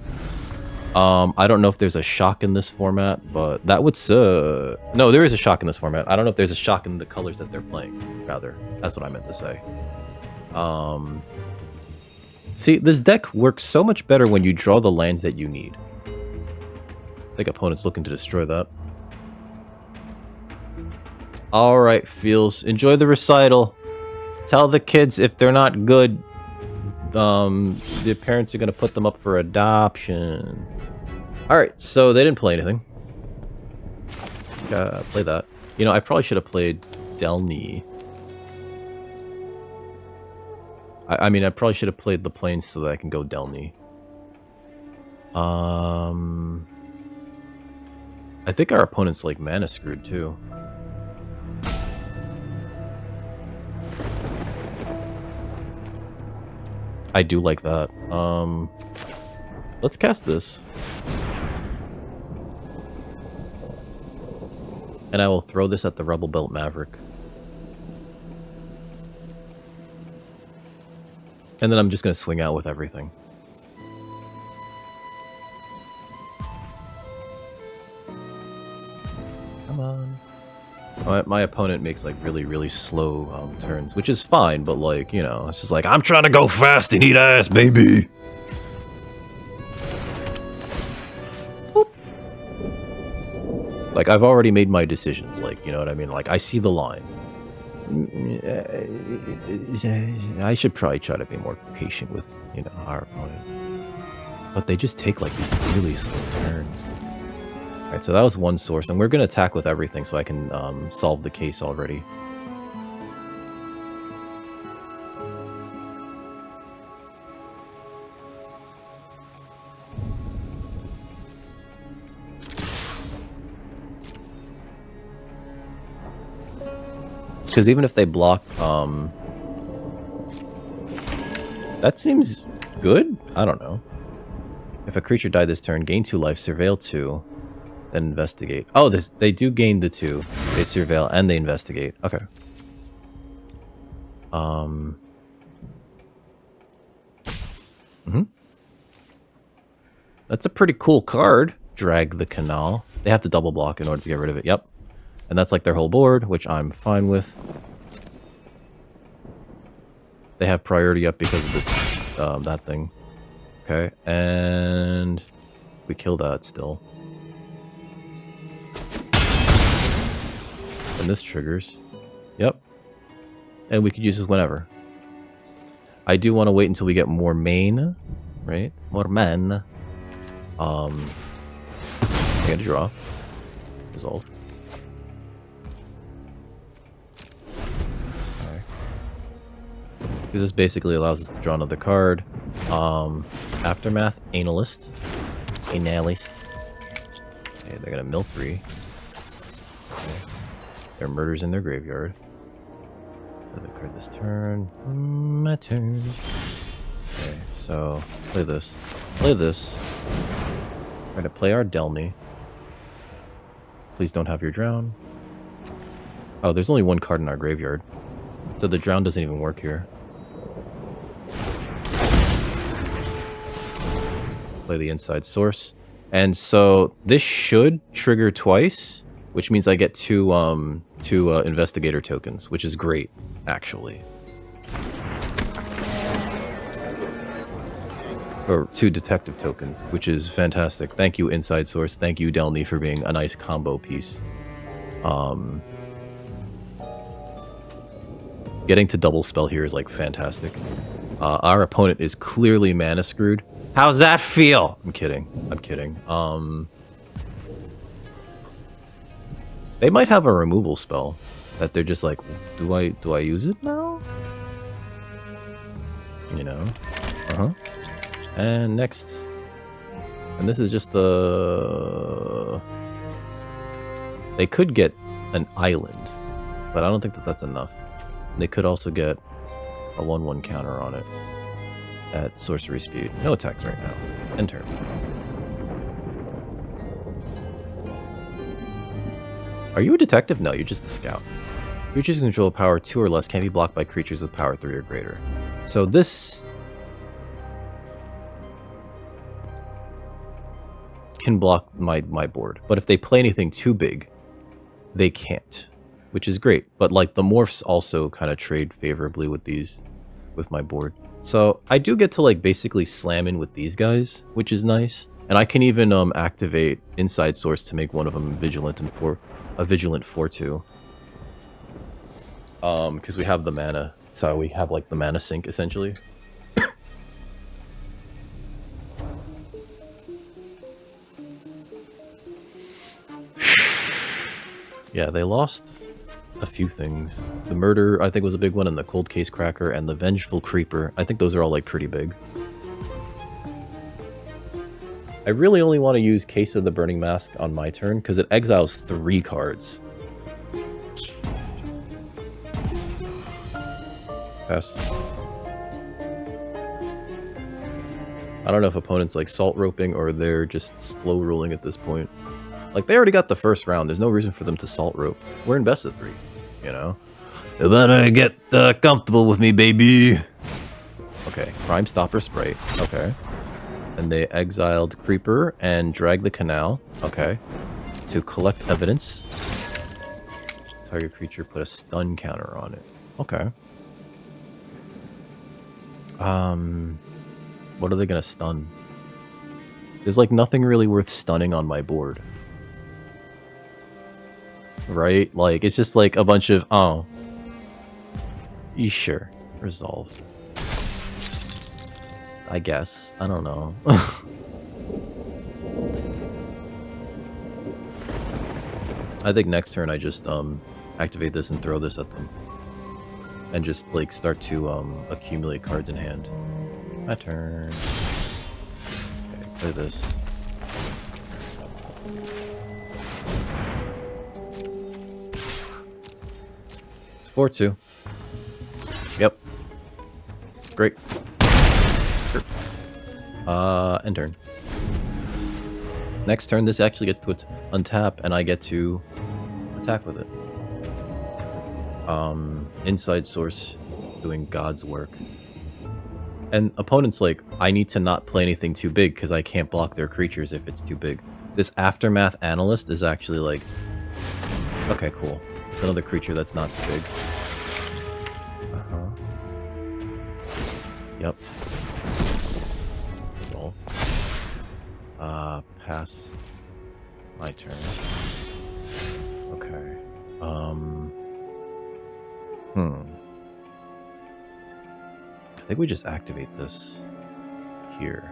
I don't know if there's a shock in this format, but that would no, there is a shock in this format. I don't know if there's a shock in the colors that they're playing, rather. That's what I meant to say. See, this deck works so much better when you draw the lands that you need. I think opponent's looking to destroy that. Alright, Feels. Enjoy the recital. Tell the kids if they're not good, the parents are going to put them up for adoption. Alright, so they didn't play anything. Play that. You know, I probably should have played Delny. I mean, I probably should have played the plains so that I can go Delny. I think our opponent's like mana screwed too. I do like that. Let's cast this. And I will throw this at the Rebel Belt Maverick. And then I'm just going to swing out with everything. Come on. My opponent makes like really slow turns, which is fine, but like, you know, it's just like, I'm trying to go fast and eat ass, baby. Boop. Like, I've already made my decisions, like, you know what I mean? Like, I see the line. I should probably try to be more patient with, you know, our opponent. But they just take like these really slow turns. Alright, so that was one source, and we're going to attack with everything so I can solve the case already. Because even if they block, that seems good? I don't know. If a creature died this turn, gain 2 life, surveil 2, then investigate. Oh, they do gain the 2. They surveil and they investigate. Okay. That's a pretty cool card. Drag the Canal. They have to double block in order to get rid of it. Yep. And that's like their whole board, which I'm fine with. They have priority up because of the, that thing. Okay, and we kill that still. And this triggers. Yep. And we could use this whenever. I do want to wait until we get more main, right? More men. I gotta draw. Resolve. Okay. Because this basically allows us to draw another card. Aftermath, Analyst. Analyst. Okay, they're gonna mill 3. Okay. Their murder's in their graveyard. So they card this turn. My turn. Okay, so play this. Play this. We're gonna play our Delny. Please don't have your drown. Oh, there's only 1 card in our graveyard. So the drown doesn't even work here. Play the inside source. And so this should trigger twice, which means I get two investigator tokens, which is great, actually. Or 2 detective tokens, which is fantastic. Thank you, inside source. Thank you, Delny, for being a nice combo piece. Getting to double spell here is like fantastic. Our opponent is clearly mana screwed. How's that feel? I'm kidding. I'm kidding. They might have a removal spell that they're just like, do I use it now? You know. And next. And this is just a... They could get an island, but I don't think that that's enough. They could also get a 1/1 counter on it at sorcery speed. No attacks right now. End turn. Are you a detective? No, you're just a scout. Creatures in control of power 2 or less can be blocked by creatures with power 3 or greater. So this can block my board. But if they play anything too big, they can't. Which is great. But like the morphs also kind of trade favorably with these, with my board. So I do get to like basically slam in with these guys, which is nice. And I can even activate Inside Source to make one of them vigilant and a vigilant 4/2. Because we have the mana, so we have like the mana sink essentially. Yeah, they lost a few things. The murder, I think, was a big one, and the cold case cracker and the vengeful creeper. I think those are all like pretty big. I really only want to use Case of the Burning Mask on my turn because it exiles 3 cards. Pass. I don't know if opponents like salt roping or they're just slow rolling at this point. Like, they already got the first round. There's no reason for them to salt rope. We're in best of 3, you know? You better get comfortable with me, baby. Okay, Crime Stopper Sprite. Okay. And they exiled Creeper and Drag the Canal. Okay. To collect evidence. Target creature put a stun counter on it. Okay. What are they gonna stun? There's like nothing really worth stunning on my board. Right? Like, it's just like a bunch of, oh. You sure? Resolve. I guess. I don't know. I think next turn I just activate this and throw this at them. And just like start to accumulate cards in hand. My turn. Okay, play this. 4-2. Yep. It's great. Sure. End turn. Next turn, this actually gets to untap, and I get to attack with it. Inside source doing God's work. And opponents like, I need to not play anything too big because I can't block their creatures if it's too big. This Aftermath Analyst is actually like, okay, cool. It's another creature that's not too big. Yep. That's all. Pass. My turn. Okay. I think we just activate this here.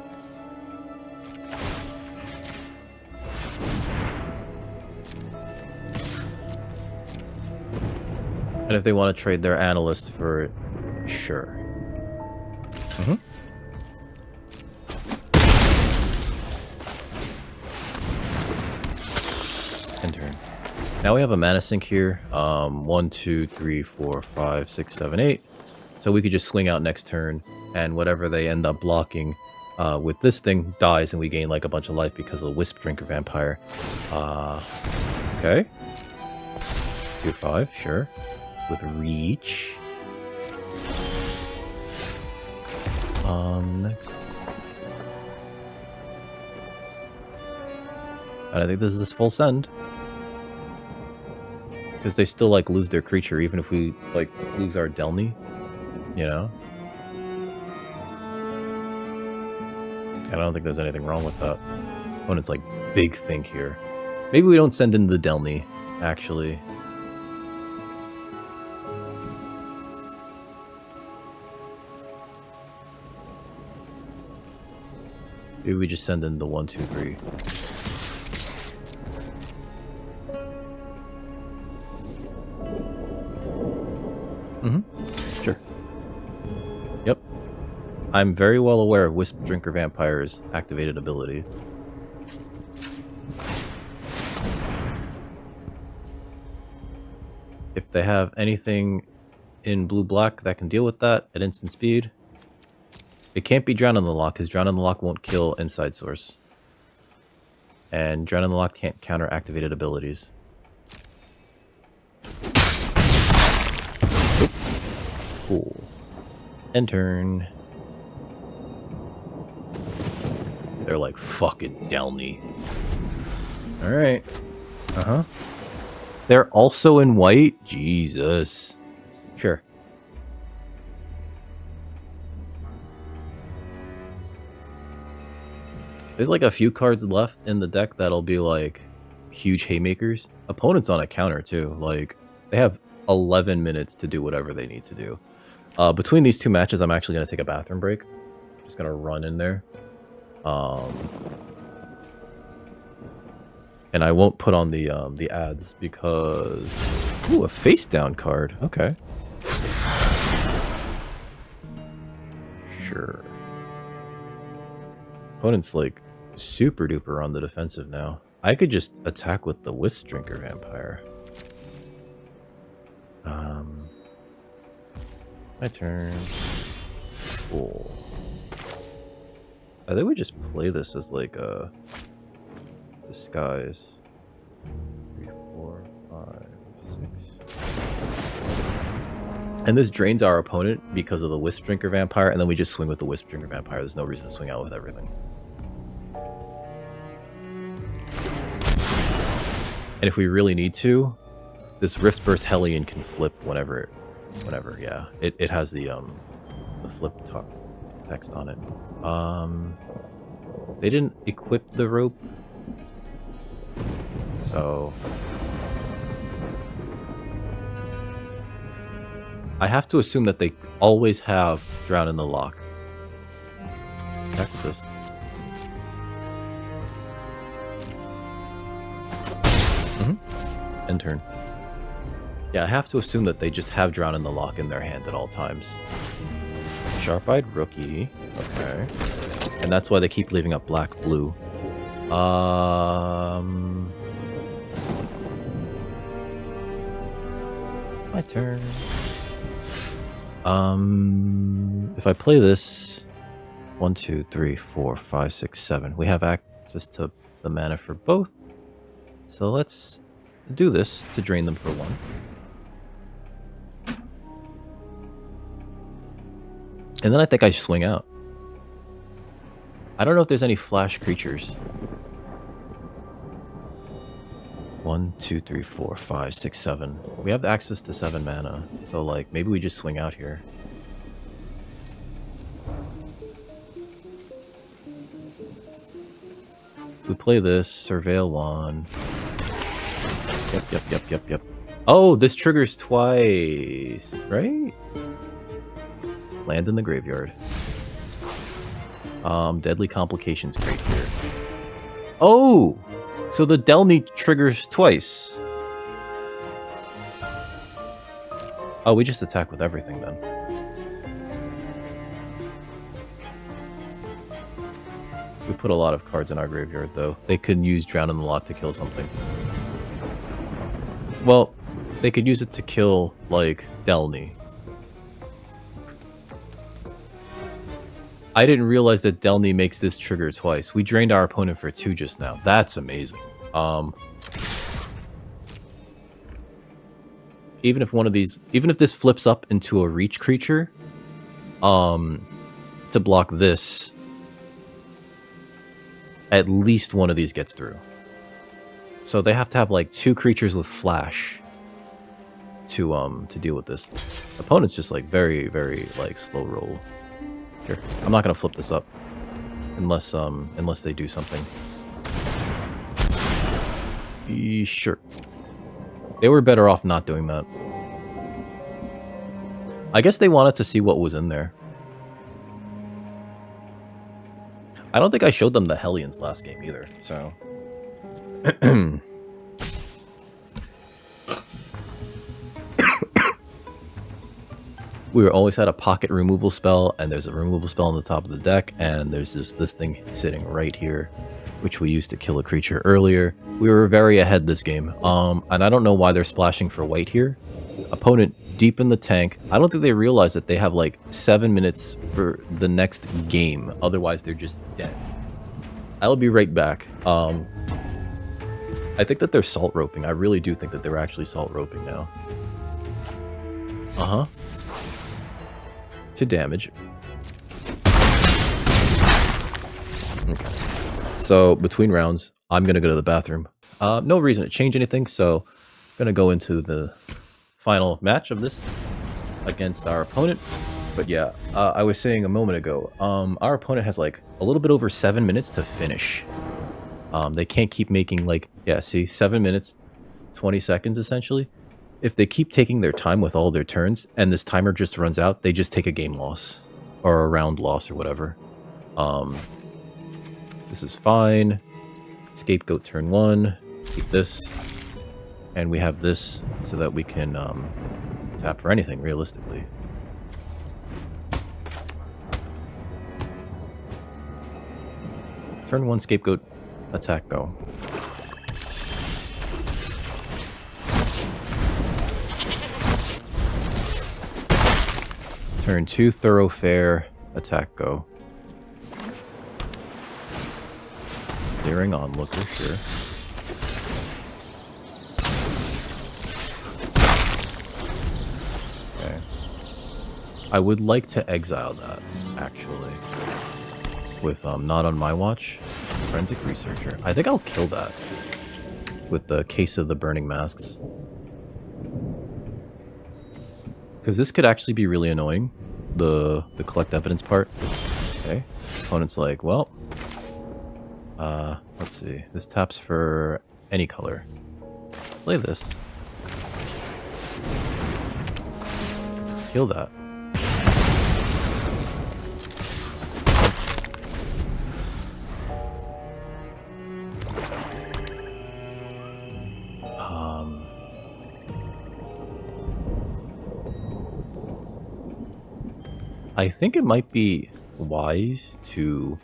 And if they want to trade their analyst for it, sure. End turn. Now we have a mana sink here. 1, 2, 3, 4, 5, 6, 7, 8. So we could just swing out next turn, and whatever they end up blocking with this thing dies, and we gain like a bunch of life because of the Wisp Drinker Vampire. Okay. 2/5, sure. With reach. Next. And I think this is this full send. Because they still like lose their creature even if we like lose our Delny. You know? I don't think there's anything wrong with that. Opponent's like big think here. Maybe we don't send in the Delny, actually. Maybe we just send in the 1, 2, 3. Sure. Yep. I'm very well aware of Wisp Drinker Vampire's activated ability. If they have anything in blue-black that can deal with that at instant speed, it can't be Drown in the Lock, because Drown in the Lock won't kill Inside Source. And Drown in the Lock can't counter activated abilities. Oop. Cool. End turn. They're like, fucking Delny. Alright. They're also in white? Jesus. Sure. There's like a few cards left in the deck that'll be like huge haymakers. Opponents on a counter too. Like they have 11 minutes to do whatever they need to do. Between these two matches, I'm actually going to take a bathroom break. Just going to run in there. And I won't put on the ads because... Ooh, a face down card. Okay. Sure. Opponent's like super duper on the defensive now. I could just attack with the Wisp Drinker Vampire. My turn. Cool. I think we just play this as like a disguise. 3, 4, 5, 6. And this drains our opponent because of the Wisp Drinker Vampire, and then we just swing with the Wisp Drinker Vampire. There's no reason to swing out with everything. And if we really need to, this Riftburst Hellion can flip whenever, yeah. It has the flip top text on it. They didn't equip the rope, so I have to assume that they always have Drown in the Lock. Check with this. End turn. Yeah, I have to assume that they just have Drown in the Lock in their hand at all times. Sharp-Eyed Rookie. Okay. And that's why they keep leaving up black-blue. My turn. If I play this, 1, 2, 3, 4, 5, 6, 7. We have access to the mana for both. So let's do this to drain them for 1. And then I think I swing out. I don't know if there's any flash creatures. 1, 2, 3, 4, 5, 6, 7. We have access to 7 mana. So, like, maybe we just swing out here. We play this, surveil 1. Yep. Oh, this triggers twice, right? Land in the graveyard. Deadly Complications great here. Oh! So the Delny triggers twice. Oh, we just attack with everything then. We put a lot of cards in our graveyard, though. They could use Drown in the Lot to kill something. Well, they could use it to kill, like, Delny. I didn't realize that Delny makes this trigger twice. We drained our opponent for 2 just now. That's amazing. Even if one of these, even if this flips up into a reach creature, to block this, at least one of these gets through. So they have to have like 2 creatures with flash to deal with this. Opponent's just like very, very like slow roll. Here, I'm not gonna flip this up unless they do something. Sure. They were better off not doing that. I guess they wanted to see what was in there. I don't think I showed them the Hellions last game either, so... We always had a pocket removal spell, and there's a removal spell on the top of the deck, and there's just this thing sitting right here, which we used to kill a creature earlier. We were very ahead this game, and I don't know why they're splashing for white here. Opponent deep in the tank. I don't think they realize that they have like 7 minutes for the next game, otherwise they're just dead. I'll be right back. I think that they're salt roping. I really do think that they're actually salt roping now. Uh-huh. To damage. Okay. So, between rounds, I'm going to go to the bathroom. No reason to change anything, so I'm going to go into the final match of this against our opponent. But yeah, I was saying a moment ago, our opponent has like a little bit over 7 minutes to finish. They can't keep making like, yeah, see, 7 minutes, 20 seconds essentially. If they keep taking their time with all their turns, and this timer just runs out, they just take a game loss. Or a round loss, or whatever. This is fine. Scapegoat turn 1. Keep this. And we have this, so that we can tap for anything, realistically. Turn 1, Scapegoat, attack, go. Turn 2, Thoroughfare, attack, go. Clearing Onlooker, sure. Okay. I would like to exile that, actually. With, not on my watch. Forensic Researcher. I think I'll kill that. With the Case of the Burning Masks. Because this could actually be really annoying. The collect evidence part. Okay. Opponent's like, well... let's see. This taps for any color. Play this. Kill that. I think it might be wise to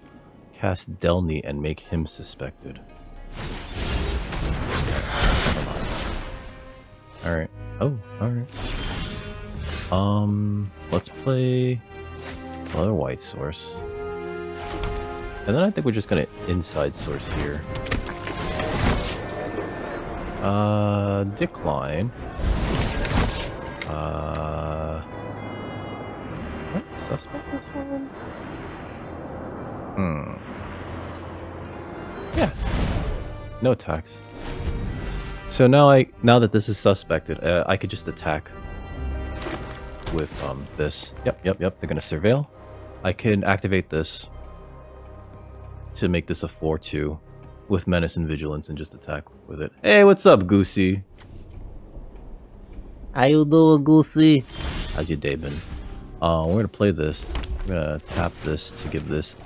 cast Delny and make him suspected. Alright. Oh, alright. Let's play another white source. And then I think we're just gonna inside source here. Decline. Let's suspect this one? Yeah. No attacks. So now that this is suspected, I could just attack with this. Yep. They're gonna surveil. I can activate this to make this a 4/2 with menace and vigilance and just attack with it. Hey, what's up, Goosey?
How you doing, Goosey?
How's your day been? We're gonna play this. We're gonna tap this to give this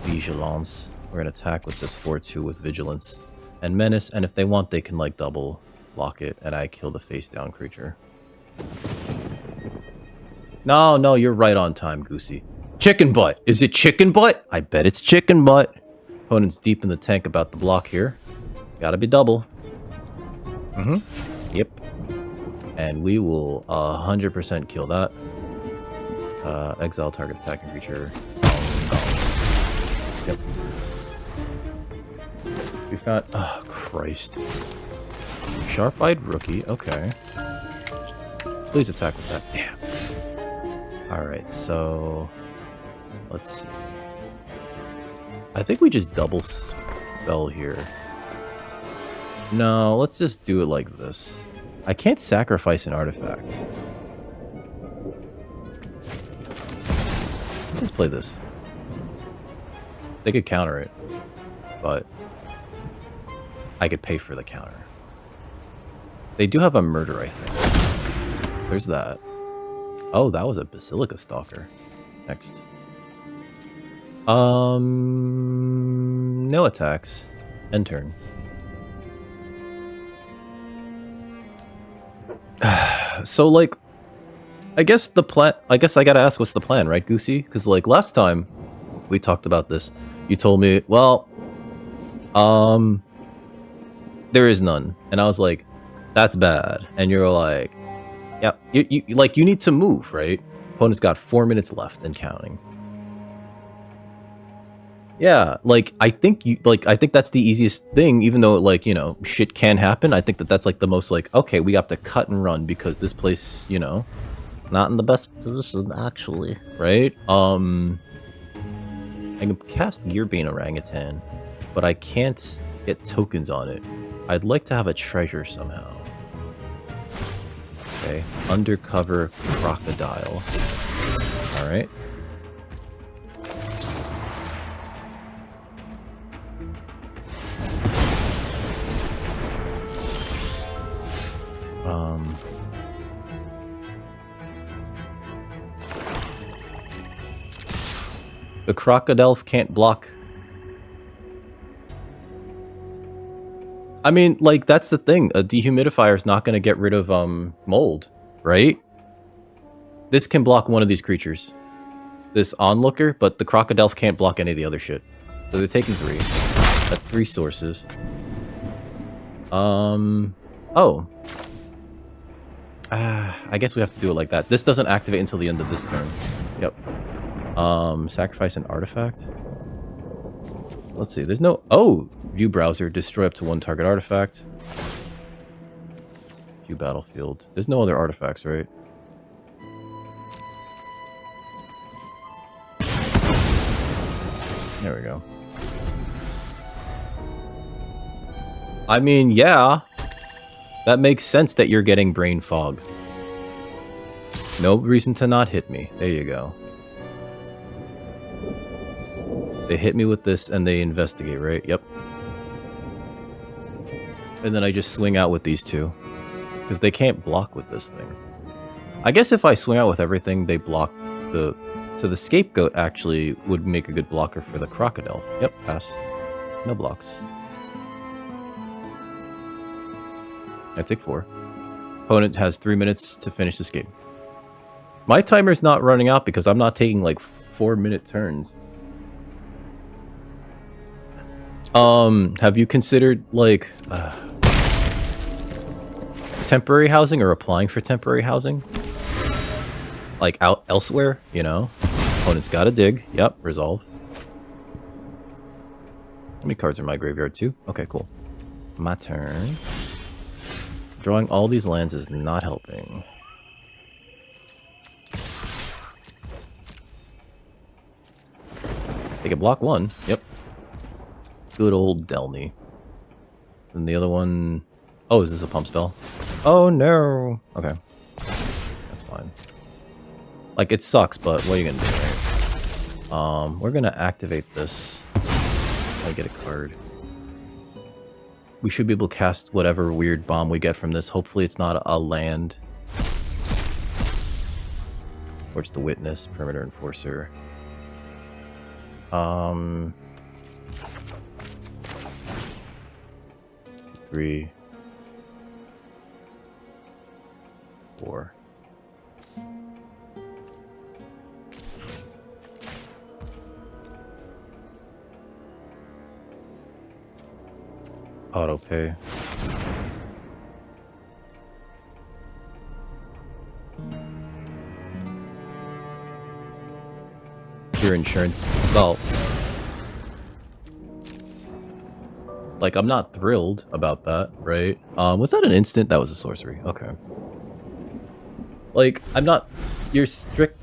vigilance. We're gonna attack with this 4/2 with vigilance and menace, and if they want, they can like double block it, and I kill the face down creature. No, you're right on time, Goosey. Chicken butt. Is it chicken butt? I bet it's chicken butt. Opponent's deep in the tank about the block here. Gotta be double. Yep. And we will 100% kill that. Exile target attacking creature. Yep. We found... Oh, Christ. Sharp-eyed rookie. Okay. Please attack with that. Damn. Alright, so... Let's see. I think we just double spell here. No, let's just do it like this. I can't sacrifice an artifact. Let's play this. They could counter it, but I could pay for the counter. They do have a murder, I think. There's that. Oh, that was a Basilica Stalker. Next. No attacks. End turn. So, like, I guess the plan... I guess I gotta ask what's the plan, right, Goosey? Because, like, last time we talked about this, you told me, well, there is none. And I was like, that's bad. And you're like, yeah, you need to move, right? Opponent's got 4 minutes left and counting. Yeah, like, I think that's the easiest thing, even though, like, you know, shit can happen. I think that's, like, the most, like, okay, we have to cut and run because this place, you know, not in the best position, actually. Right? I can cast Geerbane Orangutan, but I can't get tokens on it. I'd like to have a treasure somehow. Okay, Undercover Crocodile. Alright. The Crocodile can't block. I mean, like, that's the thing. A dehumidifier is not going to get rid of mold, right? This can block one of these creatures. This onlooker, but the Crocodile can't block any of the other shit. So they're taking 3. That's 3 sources. Oh. I guess we have to do it like that. This doesn't activate until the end of this turn. Yep. Sacrifice an artifact. Let's see. There's no... Oh! View browser. Destroy up to 1 target artifact. View battlefield. There's no other artifacts, right? There we go. I mean, yeah. That makes sense that you're getting brain fog. No reason to not hit me. There you go. They hit me with this and they investigate, right? Yep. And then I just swing out with these 2. Because they can't block with this thing. I guess if I swing out with everything, they block the... So the Scapegoat actually would make a good blocker for the Crocodile. Yep, pass. No blocks. I take 4. Opponent has 3 minutes to finish this game. My timer's not running out because I'm not taking like 4-minute turns. Have you considered like temporary housing or applying for temporary housing. Like out elsewhere, you know? Opponent's got to dig. Yep, resolve. How many cards are in my graveyard too? Okay, cool. My turn. Drawing all these lands is not helping. They can block one. Yep. Good old Delny. And the other one... Oh, is this a pump spell? Oh, no. Okay. That's fine. Like, it sucks, but what are you gonna do, right? We're gonna activate this. I get a card. We should be able to cast whatever weird bomb we get from this. Hopefully it's not a land. Or it's the Witness, Perimeter Enforcer. 3, 4. Auto pay. Your insurance. Well, like, I'm not thrilled about that, right? Was that an instant? That was a sorcery. Okay. Like, I'm not... You're strict...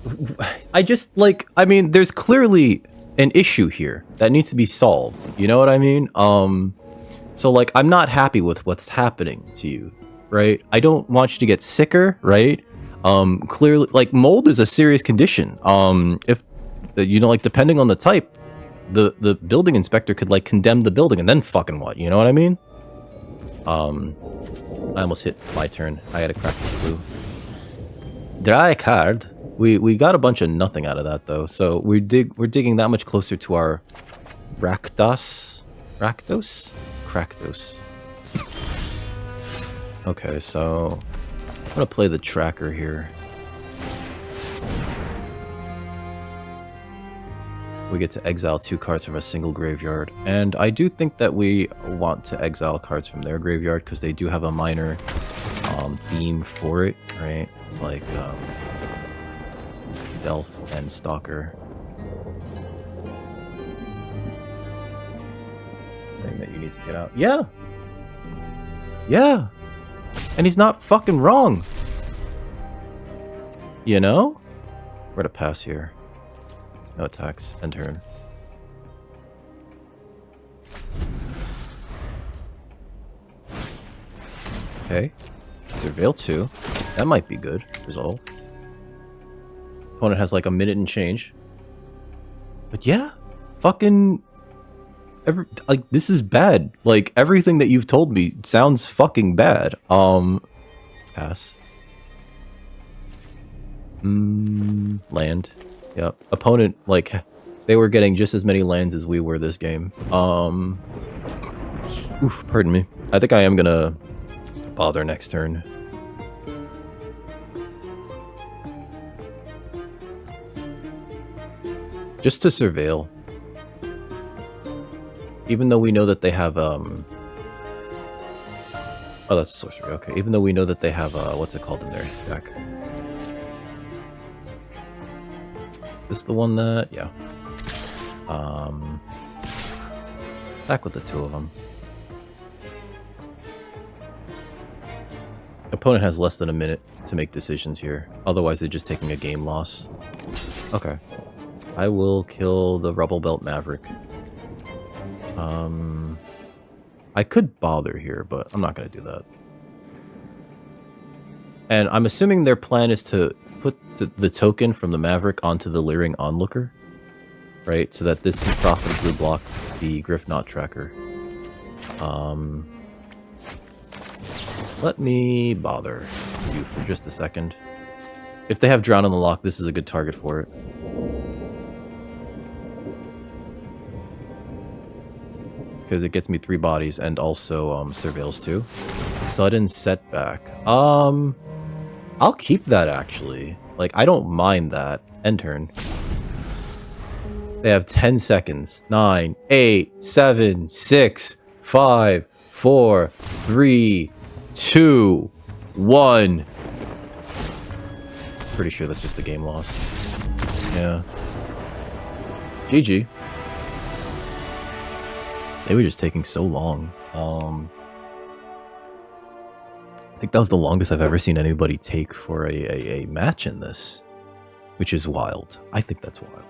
I just, like... I mean, there's clearly an issue here that needs to be solved. You know what I mean? So, like, I'm not happy with what's happening to you, right? I don't want you to get sicker, right? Clearly... Like, mold is a serious condition. If... You know, like, depending on the type, the building inspector could, like, condemn the building and then fucking what? You know what I mean? I almost hit my turn. I had to crack this blue. Dry card. We got a bunch of nothing out of that, though. So we're digging that much closer to our Rakdos? Krakdos. Okay, so I'm gonna play the tracker here. We get to exile 2 cards from a single graveyard. And I do think that we want to exile cards from their graveyard because they do have a minor theme for it, right? Like Delph and Stalker. Saying that you need to get out. Yeah! Yeah! And he's not fucking wrong! You know? We're gonna pass here. No attacks. End turn. Okay. Surveil 2. That might be good. Resolve. Opponent has like a minute and change. But yeah. Fucking... like, this is bad. Like, everything that you've told me sounds fucking bad. Pass. Land. Yep. Opponent, like, they were getting just as many lands as we were this game. Oof, pardon me. I think I am gonna bother next turn. Just to surveil. Even though we know that they have, oh, that's sorcery, okay. Even though we know that they have, what's it called in their deck? Is the one that... yeah. Back with the 2 of them. Opponent has less than a minute to make decisions here. Otherwise, they're just taking a game loss. Okay. I will kill the Rubble Belt Maverick. I could bother here, but I'm not going to do that. And I'm assuming their plan is to put the token from the Maverick onto the Leering Onlooker, right? So that this can profitably block the Griffknot tracker. Let me bother you for just a second. If they have Drown in the Loch, this is a good target for it. Because it gets me 3 bodies and also surveils 2. Sudden setback. I'll keep that, actually. Like, I don't mind that. End turn. They have 10 seconds. 9, 8, 7, 6, 5, 4, 3, 2, 1. Pretty sure that's just a game lost. Yeah. GG. They were just taking so long. I think that was the longest I've ever seen anybody take for a match in this. Which is wild. I think that's wild.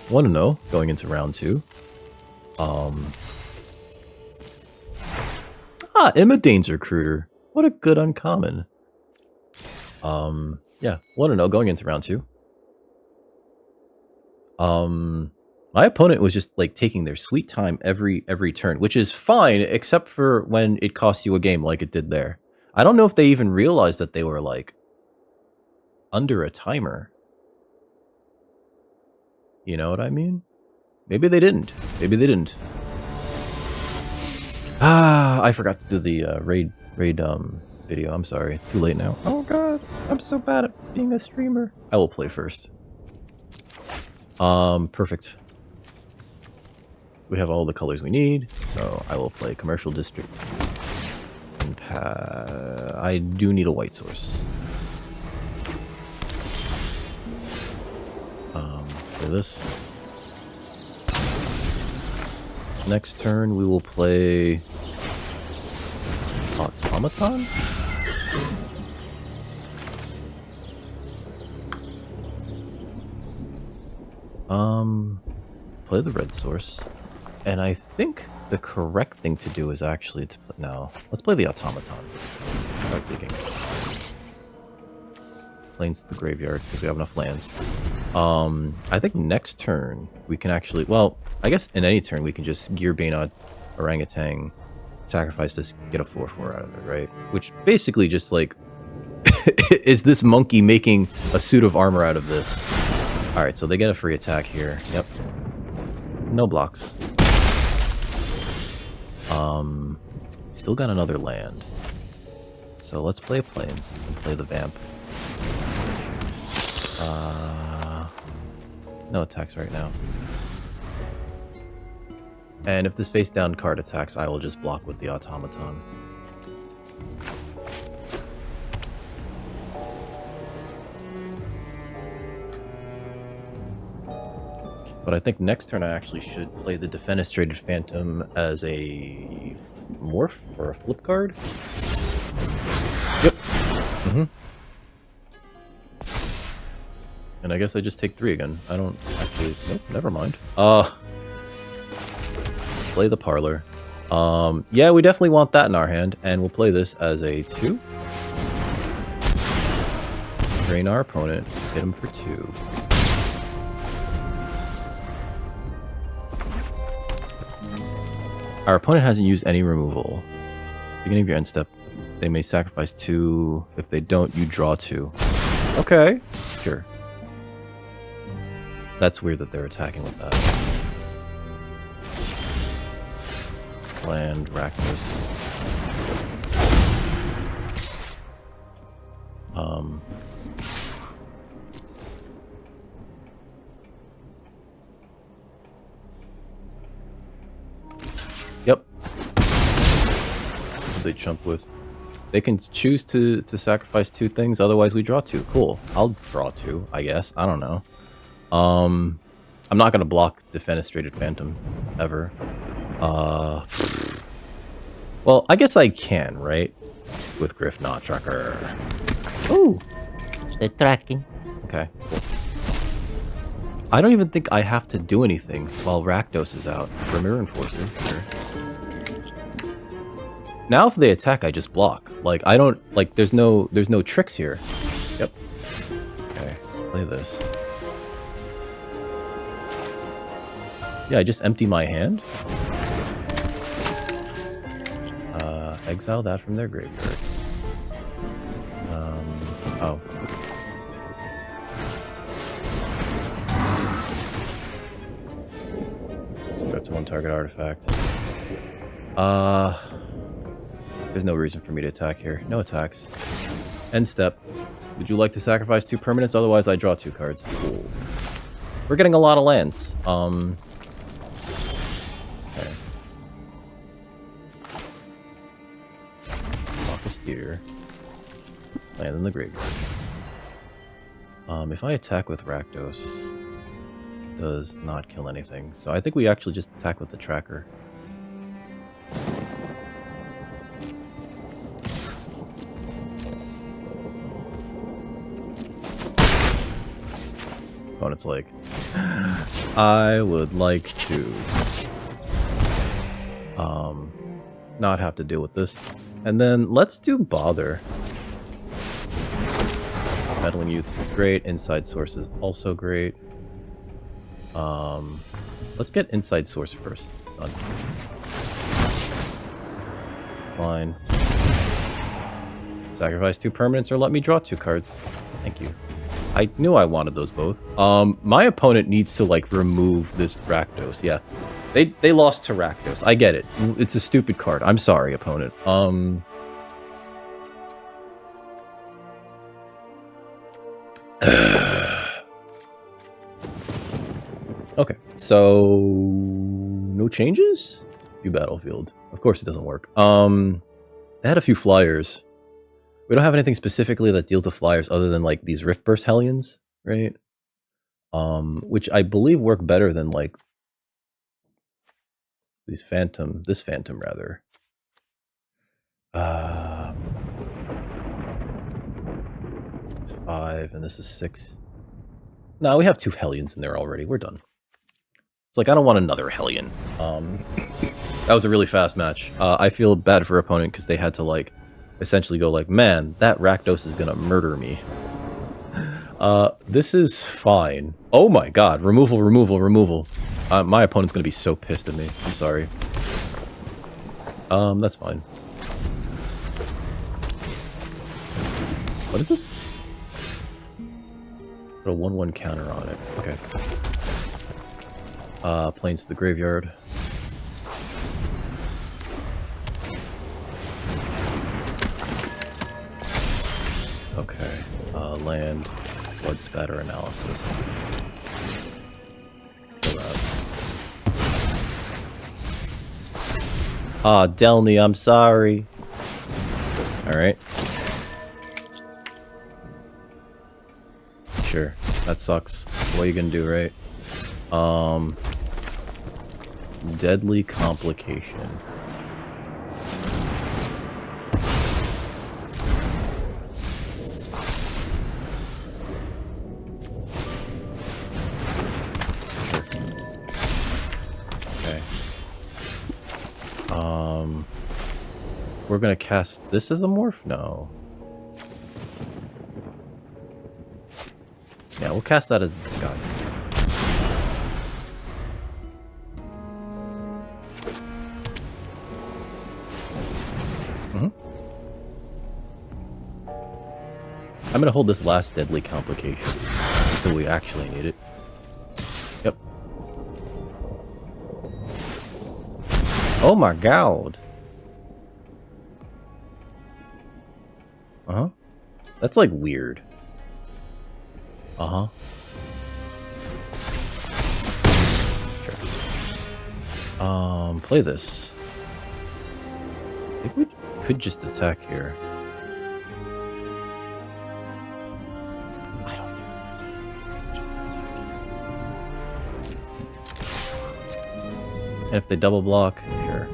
1-0 going into round 2. Immodane's Recruiter. What a good uncommon. Yeah, 1-0 going into round 2. My opponent was just like taking their sweet time every turn, which is fine, except for when it costs you a game like it did there. I don't know if they even realized that they were like under a timer. You know what I mean? Maybe they didn't. Maybe they didn't. I forgot to do the raid video. I'm sorry. It's too late now. Oh god, I'm so bad at being a streamer. I will play first. Perfect. We have all the colors we need, so I will play Commercial District. And I do need a white source. Play this. Next turn we will play Automaton? Play the red source. And I think the correct thing to do is actually to put... No, let's play the Automaton. Start digging. Plains to the graveyard, because we have enough lands. I think next turn we can actually... Well, I guess in any turn we can just Geerbane Orangutan, sacrifice this, get a 4/4 out of it, right? Which basically just like... is this monkey making a suit of armor out of this? Alright, so they get a free attack here. Yep. No blocks. Still got another land. So let's play Plains and play the Vamp. No attacks right now. And if this face down card attacks, I will just block with the Automaton. But I think next turn I actually should play the Defenestrated Phantom as a morph or a flip card. Yep. And I guess I just take 3 again. I don't actually... Nope, never mind. Play the Parlor. Yeah, we definitely want that in our hand. And we'll play this as a 2. Drain our opponent. Hit him for 2. Our opponent hasn't used any removal. Beginning of your end step, they may sacrifice 2. If they don't, you draw 2. Okay, sure. That's weird that they're attacking with that. Land, Rakdos. Yep. They chump with. They can choose to sacrifice 2 things, otherwise we draw 2. Cool. I'll draw 2, I guess. I don't know. I'm not gonna block Defenestrated Phantom ever. Well, I guess I can, right? With Griff Not Tracker. Ooh,
they're tracking.
Okay, cool. I don't even think I have to do anything while Rakdos is out. For Mirror Enforcer, sure. Now if they attack, I just block. Like I don't like. There's no tricks here. Yep. Okay, play this. Yeah, I just empty my hand. Exile that from their graveyard. Oh. Strip to 1 target artifact. There's no reason for me to attack here. No attacks. End step. Would you like to sacrifice 2 permanents? Otherwise, I draw 2 cards. Cool. We're getting a lot of lands. Okay. Theater. Land in the graveyard. If I attack with Rakdos, it does not kill anything. So I think we actually just attack with the tracker. Opponent's like, I would like to not have to deal with this. And then let's do Bother. Meddling Youth is great. Inside Source is also great. Let's get Inside Source first. Done. Fine. Sacrifice 2 permanents or let me draw 2 cards. Thank you. I knew I wanted those both. My opponent needs to, like, remove this Rakdos. Yeah. They lost to Rakdos. I get it. It's a stupid card. I'm sorry, opponent. Okay. So no changes? View battlefield. Of course it doesn't work. They had a few flyers. We don't have anything specifically that deals with flyers other than, like, these Rift Burst Hellions, right? Which I believe work better than, like, these Phantom, this Phantom, rather. It's 5, and this is 6. No, we have 2 Hellions in there already. We're done. It's like, I don't want another Hellion. That was a really fast match. I feel bad for opponent because they had to, like, essentially go like, man, that Rakdos is gonna murder me. This is fine. Oh my god, removal, removal, removal. My opponent's gonna be so pissed at me. I'm sorry. That's fine. What is this? Put a 1/1 counter on it. Okay. Planes to the graveyard. Okay. Land. Blood spatter analysis. Ah, Delny, I'm sorry. Alright. Sure. That sucks. What are you gonna do, right? Deadly complication. We're gonna cast this as a morph? No. Yeah, we'll cast that as a disguise. I'm gonna hold this last deadly complication until we actually need it. Yep. Oh my god. Uh-huh. That's, like, weird. Uh-huh. Sure. Play this. I think we could just attack here. I don't think there's any reason to just attack here. And if they double block, sure.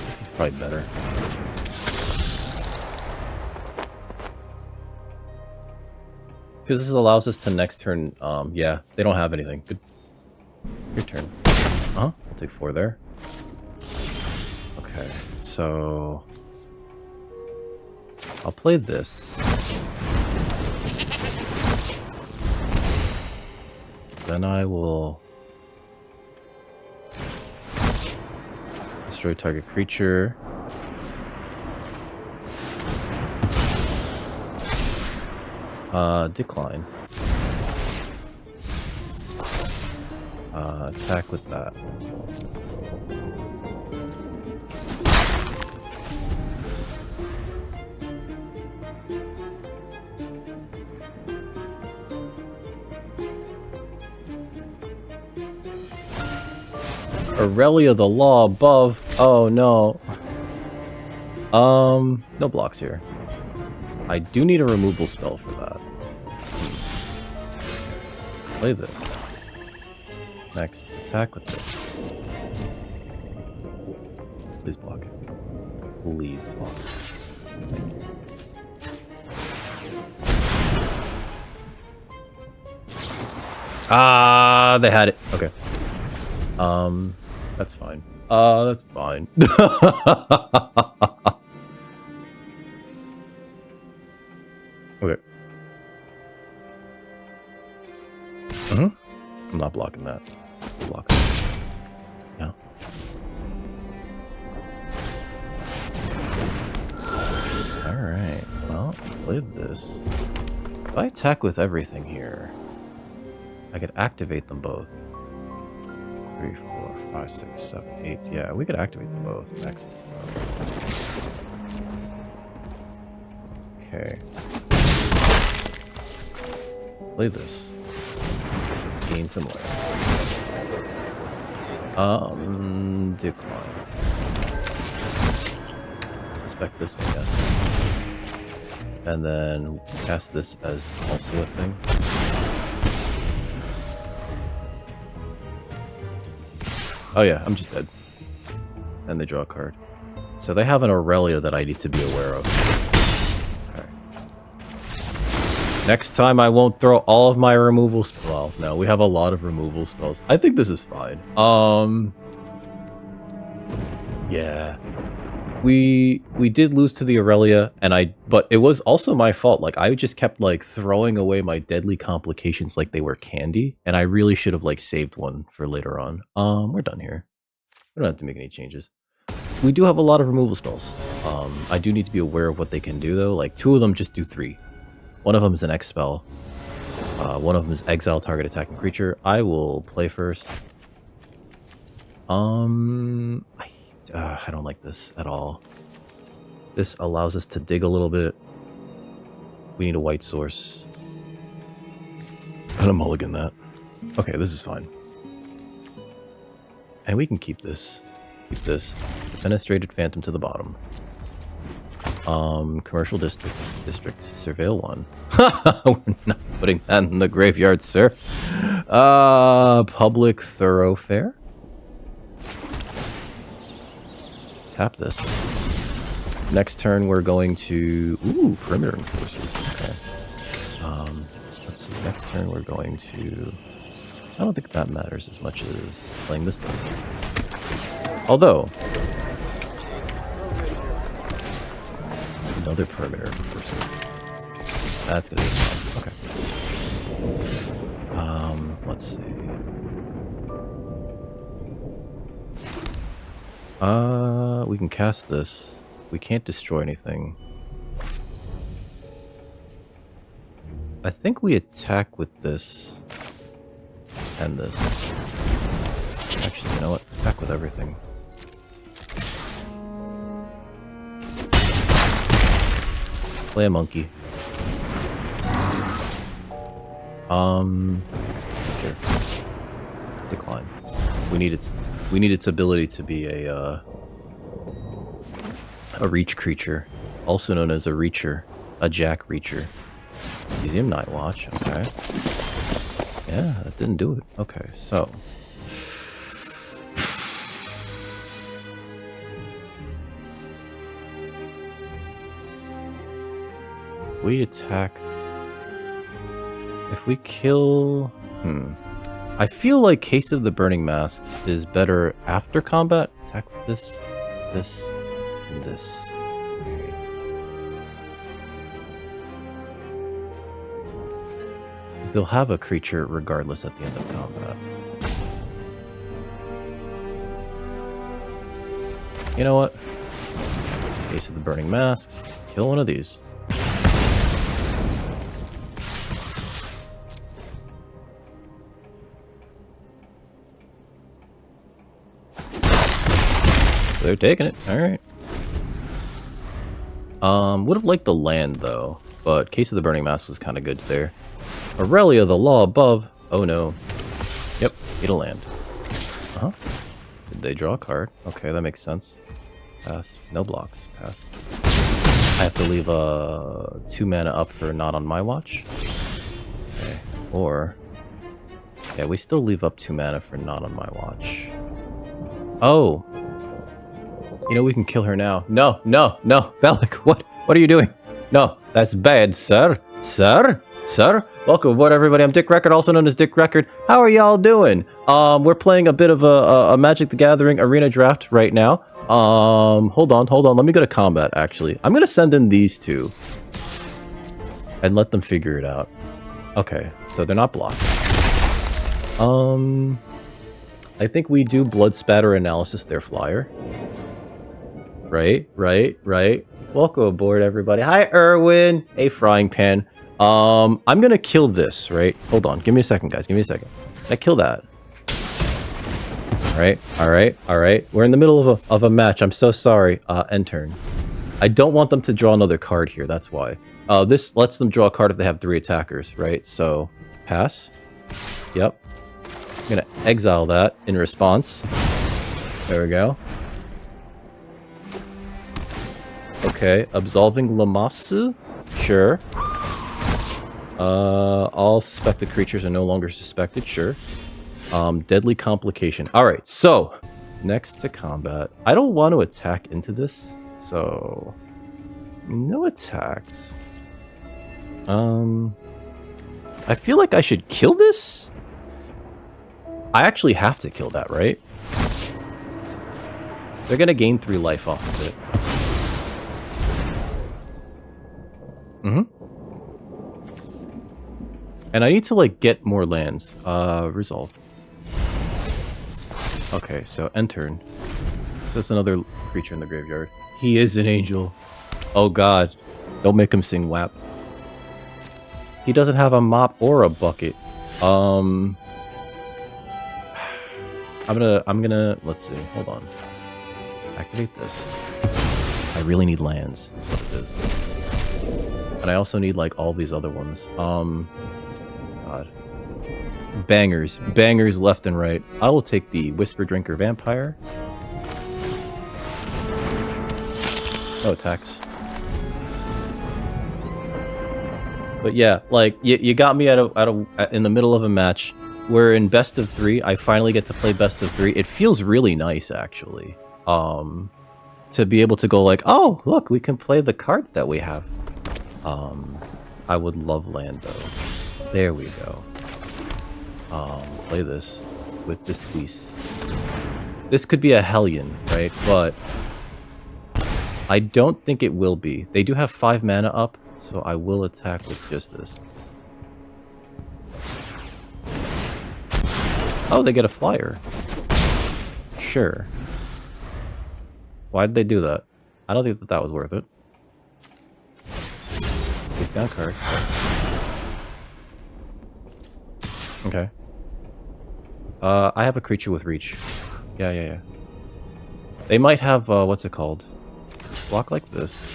This is probably better. Because this allows us to next turn, yeah, they don't have anything. Good. Your turn. I'll take 4 there. Okay, so I'll play this. Then I will destroy target creature. Decline. Attack with that. Aurelia the Law above. Oh no. No blocks here. I do need a removal spell for that. Play this. Next, attack with this. Please block. Please block. Thank you. Ah, they had it. Okay. That's fine. That's fine. Okay. I'm not blocking that. Block that. No. Alright. Well, play this. If I attack with everything here, I could activate them both. 3, 4, 5, 6, 7, 8. Yeah, we could activate them both next. So. Okay. Play this. Gain some life. Decline. Suspect this one, yes. And then cast this as also a thing. Oh yeah, I'm just dead. And they draw a card. So they have an Aurelia that I need to be aware of. Okay. Next time I won't throw all of my removal spells. Well, no, we have a lot of removal spells. I think this is fine. Yeah. We did lose to the Aurelia, but it was also my fault. Like, I just kept, like, throwing away my deadly complications like they were candy, and I really should have, like, saved one for later on. We're done here. We don't have to make any changes. We do have a lot of removal spells. I do need to be aware of what they can do, though. Like, 2 of them just do 3. One of them is an X spell. One of them is exile target attacking creature. I will play first. I don't like this at all. This allows us to dig a little bit. We need a white source. I'm gonna mulligan that. Okay, this is fine. And we can keep this. Keep this. Fenestrated Phantom to the bottom. Commercial district. Surveil 1. We're not putting that in the graveyard, sir. Public Thoroughfare. Tap this. Next turn we're going to... Ooh, Perimeter Enforcers. Okay. Let's see. Next turn we're going to... I don't think that matters as much as playing this does. Although... Another Perimeter Enforcer. That's gonna be fun. Okay. Let's see. We can cast this. We can't destroy anything. I think we attack with this and this. Actually, you know what? Attack with everything. Play a monkey. Sure. Decline. We need its ability to be a reach creature, also known as a reacher, a jack reacher. Museum Night Watch. Okay. Yeah, that didn't do it. Okay, so we attack. If we kill... I feel like Case of the Burning Masks is better after combat. Attack with this, this, and this. Because they'll have a creature regardless at the end of combat. You know what? Case of the Burning Masks. Kill one of these. They're taking it. Alright. Would have liked the land, though. But Case of the Burning Mask was kind of good there. Aurelia, the law above. Oh, no. Yep, need a land. They draw a card. Okay, that makes sense. Pass. No blocks. Pass. I have to leave 2 mana up for not on my watch. Okay. Or... yeah, we still leave up 2 mana for not on my watch. Oh! You know, we can kill her now. No, no, no! Bellic, what? What are you doing? No, that's bad, sir. Sir? Sir? Welcome aboard, everybody. I'm Dick Record, also known as Dick Record. How are y'all doing? We're playing a bit of a Magic the Gathering arena draft right now. Hold on. Let me go to combat, actually. I'm gonna send in these two. And let them figure it out. Okay, so they're not blocked. I think we do Blood Spatter Analysis their flyer. Right. Welcome aboard, everybody. Hi, Erwin. Hey, Frying Pan. I'm gonna kill this, right? Hold on. Give me a second, guys. Give me a second. I kill that. All right. We're in the middle of a match. I'm so sorry. End turn. I don't want them to draw another card here. That's why. This lets them draw a card if they have 3 attackers, right? So, pass. Yep. I'm gonna exile that in response. There we go. Okay, absolving Lamassu? Sure. All suspected creatures are no longer suspected, sure. Deadly complication. Alright, so, next to combat. I don't want to attack into this, so... no attacks. I feel like I should kill this? I actually have to kill that, right? They're gonna gain 3 life off of it. And I need to, like, get more lands. Resolve. Okay, so end turn. So that's another creature in the graveyard. He is an angel. Oh god. Don't make him sing WAP. He doesn't have a mop or a bucket. I'm gonna, let's see, hold on. Activate this. I really need lands, that's what it is. And I also need, like, all these other ones. God. Bangers left and right. I will take the Whisper Drinker Vampire. No attacks. But yeah, like, you got me in the middle of a match. We're in best of 3. I finally get to play best of 3. It feels really nice, actually. To be able to go like, oh, look, we can play the cards that we have. I would love land, though. There we go. Play this with the squeeze. This could be a Hellion, right? But I don't think it will be. They do have 5 mana up, so I will attack with just this. Oh, they get a flyer. Sure. Why did they do that? I don't think that was worth it. Face down card. Okay. I have a creature with reach. Yeah. They might have, what's it called? Block like this.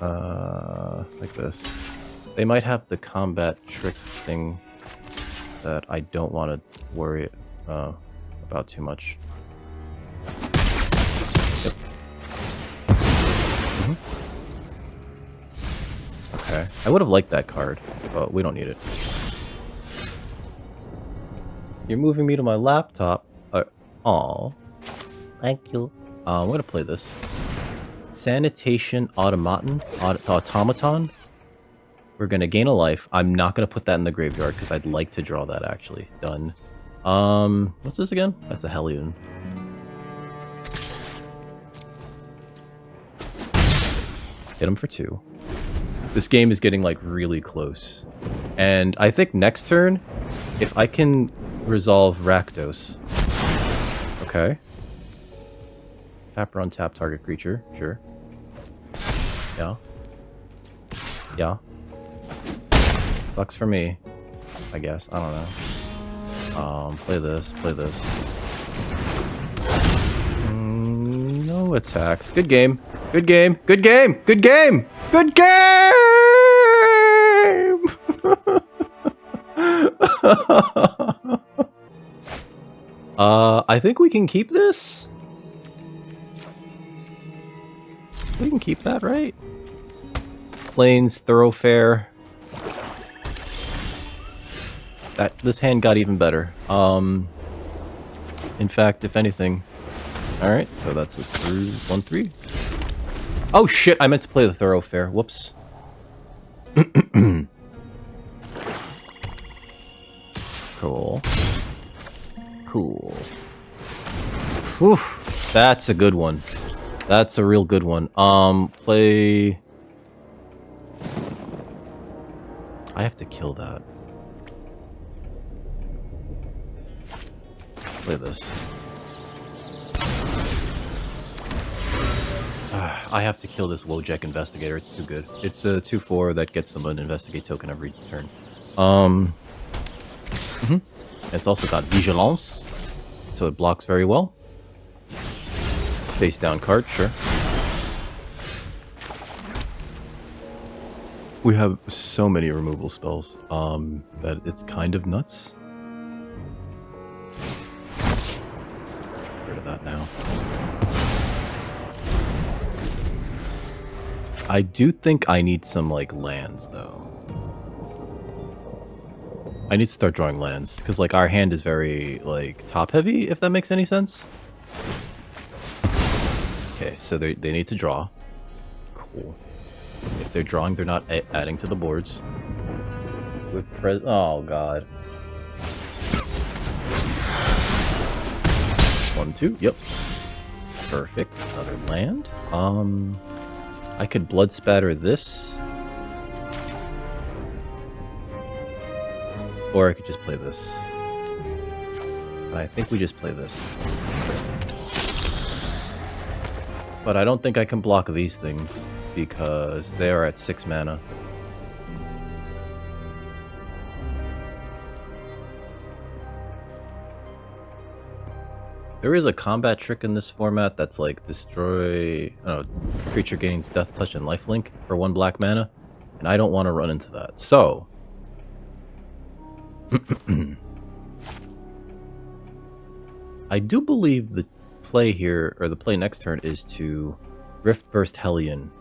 Like this. They might have the combat trick thing that I don't want to worry about too much. Yep. Okay. I would have liked that card, but we don't need it. You're moving me to my laptop. Aw. Thank you. I'm gonna play this. Sanitation Automaton. We're gonna gain a life. I'm not gonna put that in the graveyard because I'd like to draw that actually. Done. What's this again? That's a Hellion. Hit him for 2. This game is getting like really close. And I think next turn, if I can resolve Rakdos. Okay. Tap or untap target creature. Sure. Yeah. Sucks for me, I guess. I don't know. Play this. No attacks. Good game. I think we can keep this. We can keep that, right? Plains, Thoroughfare. This hand got even better. In fact, if anything. Alright, so that's a 1-3. Oh shit, I meant to play the Thoroughfare. Whoops. Cool. Cool. Whew, that's a good one. That's a real good one. Play... I have to kill that. Play this. I have to kill this Wojek Investigator. It's too good. It's a 2/4 that gets them an Investigate token every turn. It's also got Vigilance, so it blocks very well. Face down card, sure. We have so many removal spells that it's kind of nuts. Get rid of that now. I do think I need some, like, lands, though. I need to start drawing lands, because, like, our hand is very, like, top-heavy, if that makes any sense. Okay, so they need to draw. Cool. If they're drawing, they're not adding to the boards. With oh, God. 1, 2, yep. Perfect. Another land. I could blood spatter this. Or I could just play this. I think we just play this. But I don't think I can block these things because they are at 6 mana. There is a combat trick in this format that's like destroy... Oh, creature gains Death Touch and Lifelink for 1 black mana. And I don't want to run into that. So... I do believe the play here, or the play next turn, is to Rift Burst Hellion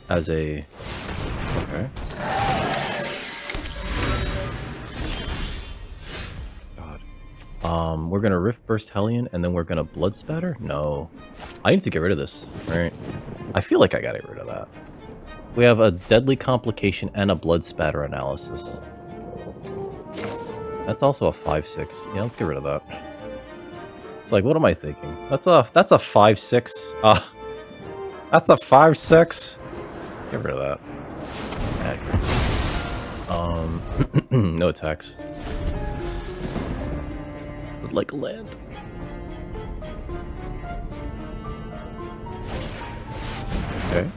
as a... Okay. God. We're gonna Rift Burst Hellion, and then we're gonna Blood Spatter? No. I need to get rid of this, right? I feel like I gotta get rid of that. We have a Deadly Complication and a Blood Spatter Analysis. That's also a 5/6. Yeah, let's get rid of that. It's like, what am I thinking? That's a 5/6. That's a 5/6. Get rid of that. No attacks. Would like a land. Okay.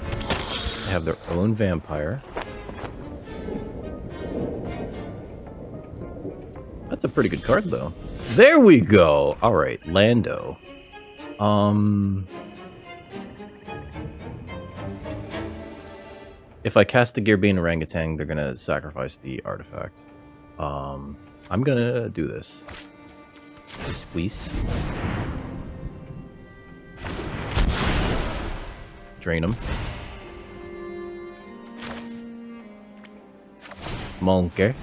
They have their own vampire. That's a pretty good card, though. There we go! Alright, Lando. If I cast the Geerbane Orangutan, they're gonna sacrifice the artifact. I'm gonna do this. Just squeeze. Drain them. Monkey.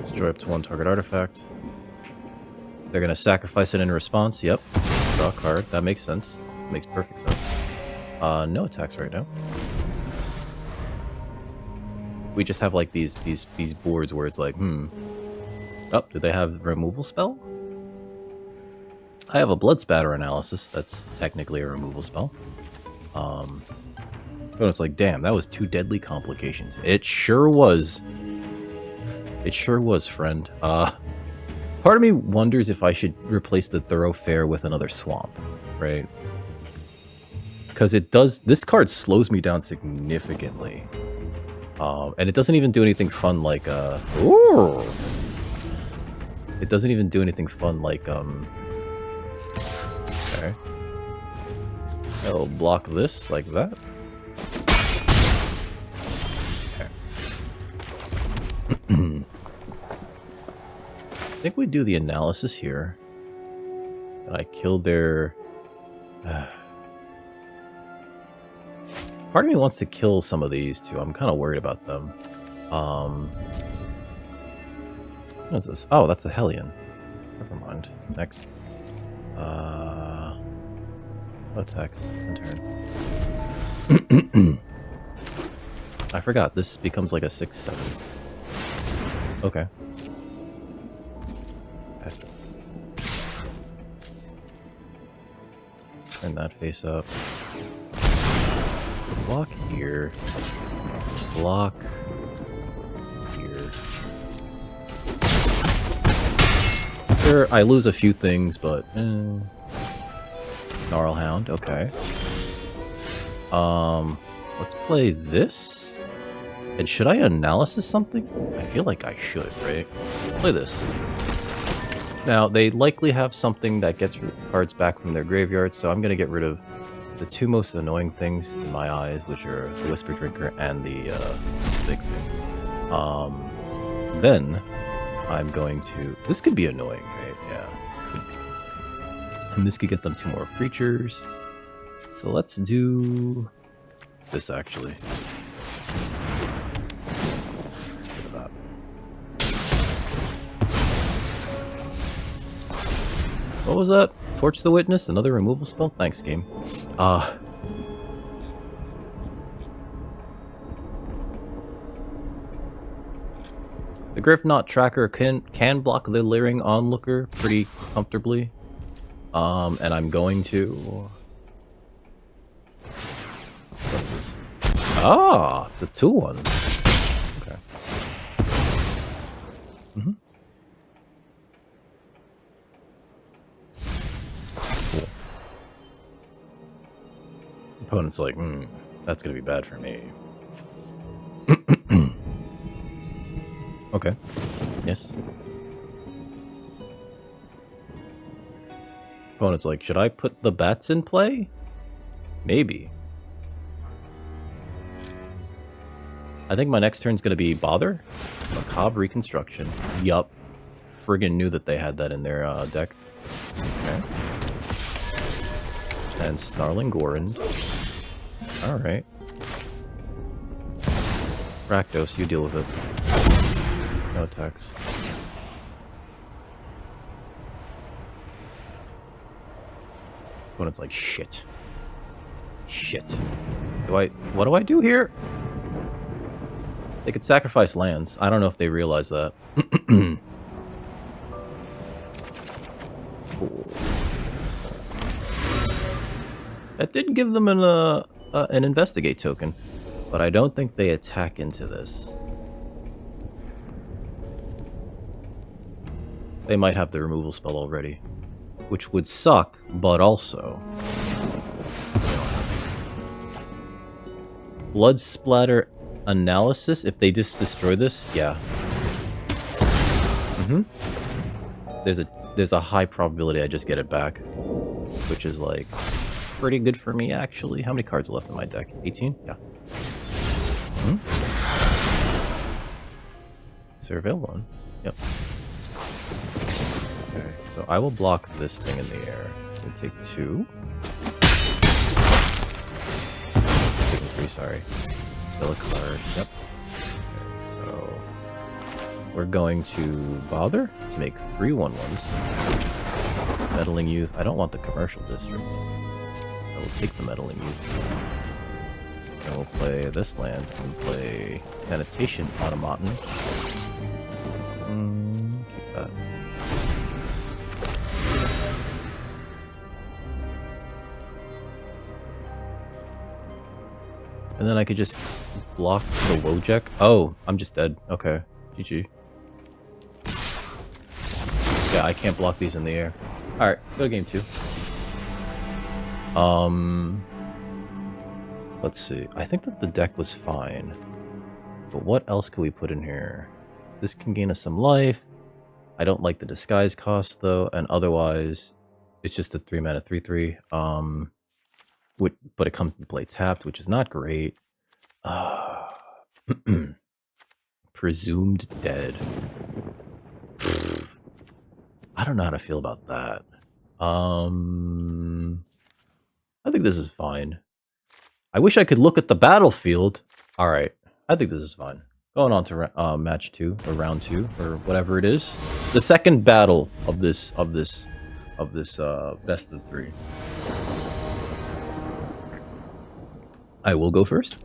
Destroy up to 1 target artifact. They're gonna sacrifice it in response. Yep. Draw a card. That makes sense. Makes perfect sense. No attacks right now. We just have like these boards where it's like, Oh, do they have removal spell? I have a Blood Spatter Analysis. That's technically a removal spell. But it's like, damn, that was 2 Deadly Complications. It sure was. It sure was, friend. Part of me wonders if I should replace the Thoroughfare with another Swamp, right? Because it does... This card slows me down significantly. And it doesn't even do anything fun like, Ooh! It doesn't even do anything fun like, Okay. I'll block this like that. Okay. I think we do the analysis here. And I killed their... Part of me wants to kill some of these too. I'm kind of worried about them. What is this? Oh, that's a Hellion. Never mind. Next. No text. Turn. I forgot. This becomes like a 6/7. Okay. Pass it. Turn that face up. Block here. Block here. Sure, I lose a few things, but Snarlhound, okay. Let's play this. And should I analysis something? I feel like I should, right? Play this. Now, they likely have something that gets cards back from their graveyard, so I'm gonna get rid of the two most annoying things in my eyes, which are the Whisper Drinker and the big thing. Then I'm going to... This could be annoying, right? Yeah, could be. And this could get them 2 more creatures. So let's do this, actually. Look at that. What was that? Torch the Witness? Another removal spell? Thanks, game. The Griffknot Tracker can block the Leering Onlooker pretty comfortably. And I'm going to... What is this? Ah, it's a 2/1. Okay. Cool. Opponent's like, that's gonna be bad for me. Okay. Yes. Opponent's like, should I put the bats in play? Maybe. I think my next turn's gonna be Bother. Macabre Reconstruction. Yup. Friggin' knew that they had that in their deck. Okay. And Snarling Gorend. Alright. Rakdos, you deal with it. No attacks. Opponent's like, shit. Shit. What do I do here? They could sacrifice lands. I don't know if they realize that. Cool. That did give them an investigate token, but I don't think they attack into this. They might have the removal spell already, which would suck, but also... Blood Splatter Analysis, if they just destroy this, yeah. There's a high probability I just get it back, which is like pretty good for me, actually. How many cards are left in my deck? 18? Yeah. Surveil 1. Yep. Okay, so I will block this thing in the air. We'll take 2. Taking 3, sorry. Fill a card. Yep. Okay, so we're going to Bother to make 3 1/1s. Meddling Youth. I don't want the commercial district. I will take the Meddling Youth. And we'll play this land and play Sanitation Automaton. Keep that. And then I could just block the Wojek. Oh, I'm just dead. Okay. GG. Yeah, I can't block these in the air. Alright, go to game 2. Let's see. I think that the deck was fine. But what else could we put in here? This can gain us some life. I don't like the disguise cost, though. And otherwise, it's just a 3-mana 3/3. But it comes into play tapped, which is not great. Presumed dead. I don't know how to feel about that. I think this is fine. I wish I could look at the battlefield. All right, I think this is fine. Going on to match 2 or round 2 or whatever it is. The second battle of this best of 3. I will go first,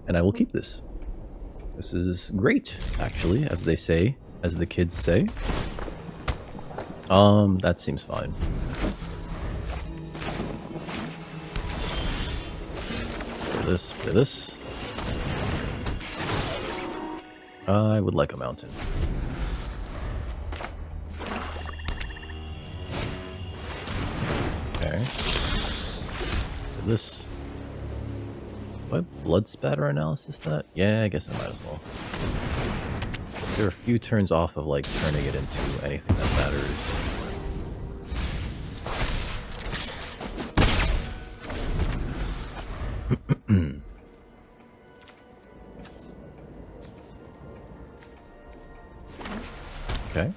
and I will keep this. This is great, actually, as they say, as the kids say. That seems fine. For this. I would like a mountain. Okay. For this. What? Blood spatter analysis that? Yeah, I guess I might as well. There are a few turns off of, like, turning it into anything that matters. Okay.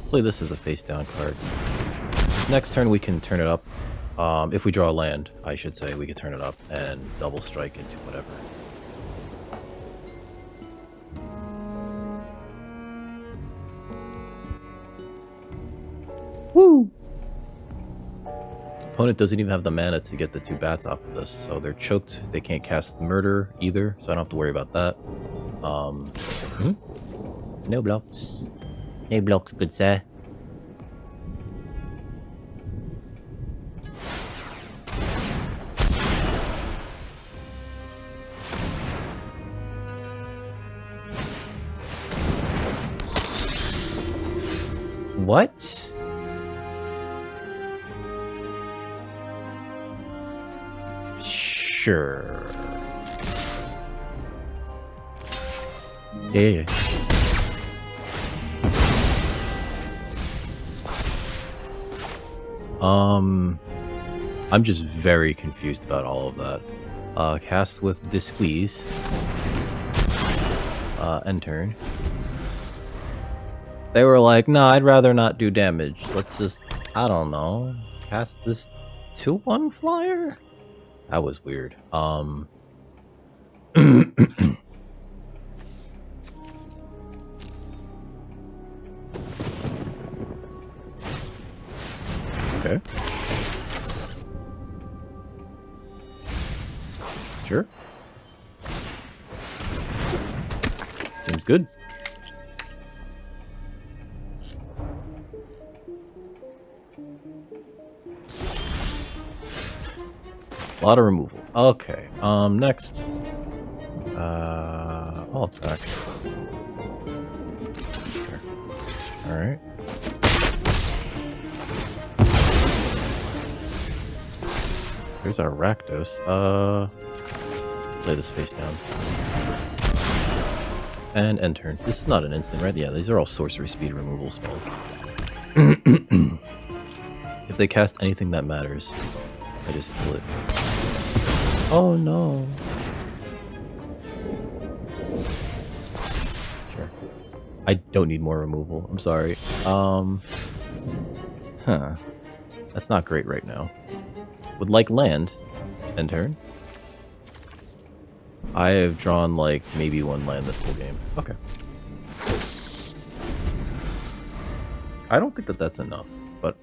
Play this as a face down card. Next turn we can turn it up. If we draw a land, I should say, we can turn it up and double strike into whatever. Woo! Opponent doesn't even have the mana to get the 2 bats off of this, so they're choked. They can't cast murder either, so I don't have to worry about that. No blocks. No blocks, good sir. What? Sure. Yeah. I'm just very confused about all of that. Cast with Disqueeze. End turn. They were like, nah, I'd rather not do damage. Let's just, I don't know, cast this 2/1 flyer? That was weird. Okay. Sure. Seems good. A lot of removal. Okay. Next. I'll attack. Sure. Alright. There's our Rakdos. Play this face down. And end turn. This is not an instant, right? Yeah, these are all sorcery speed removal spells. If they cast anything that matters, I just kill it. Oh no. Sure. I don't need more removal. I'm sorry. Huh. That's not great right now. Would like land. End turn. I have drawn like maybe 1 land this whole game. Okay. I don't think that that's enough, but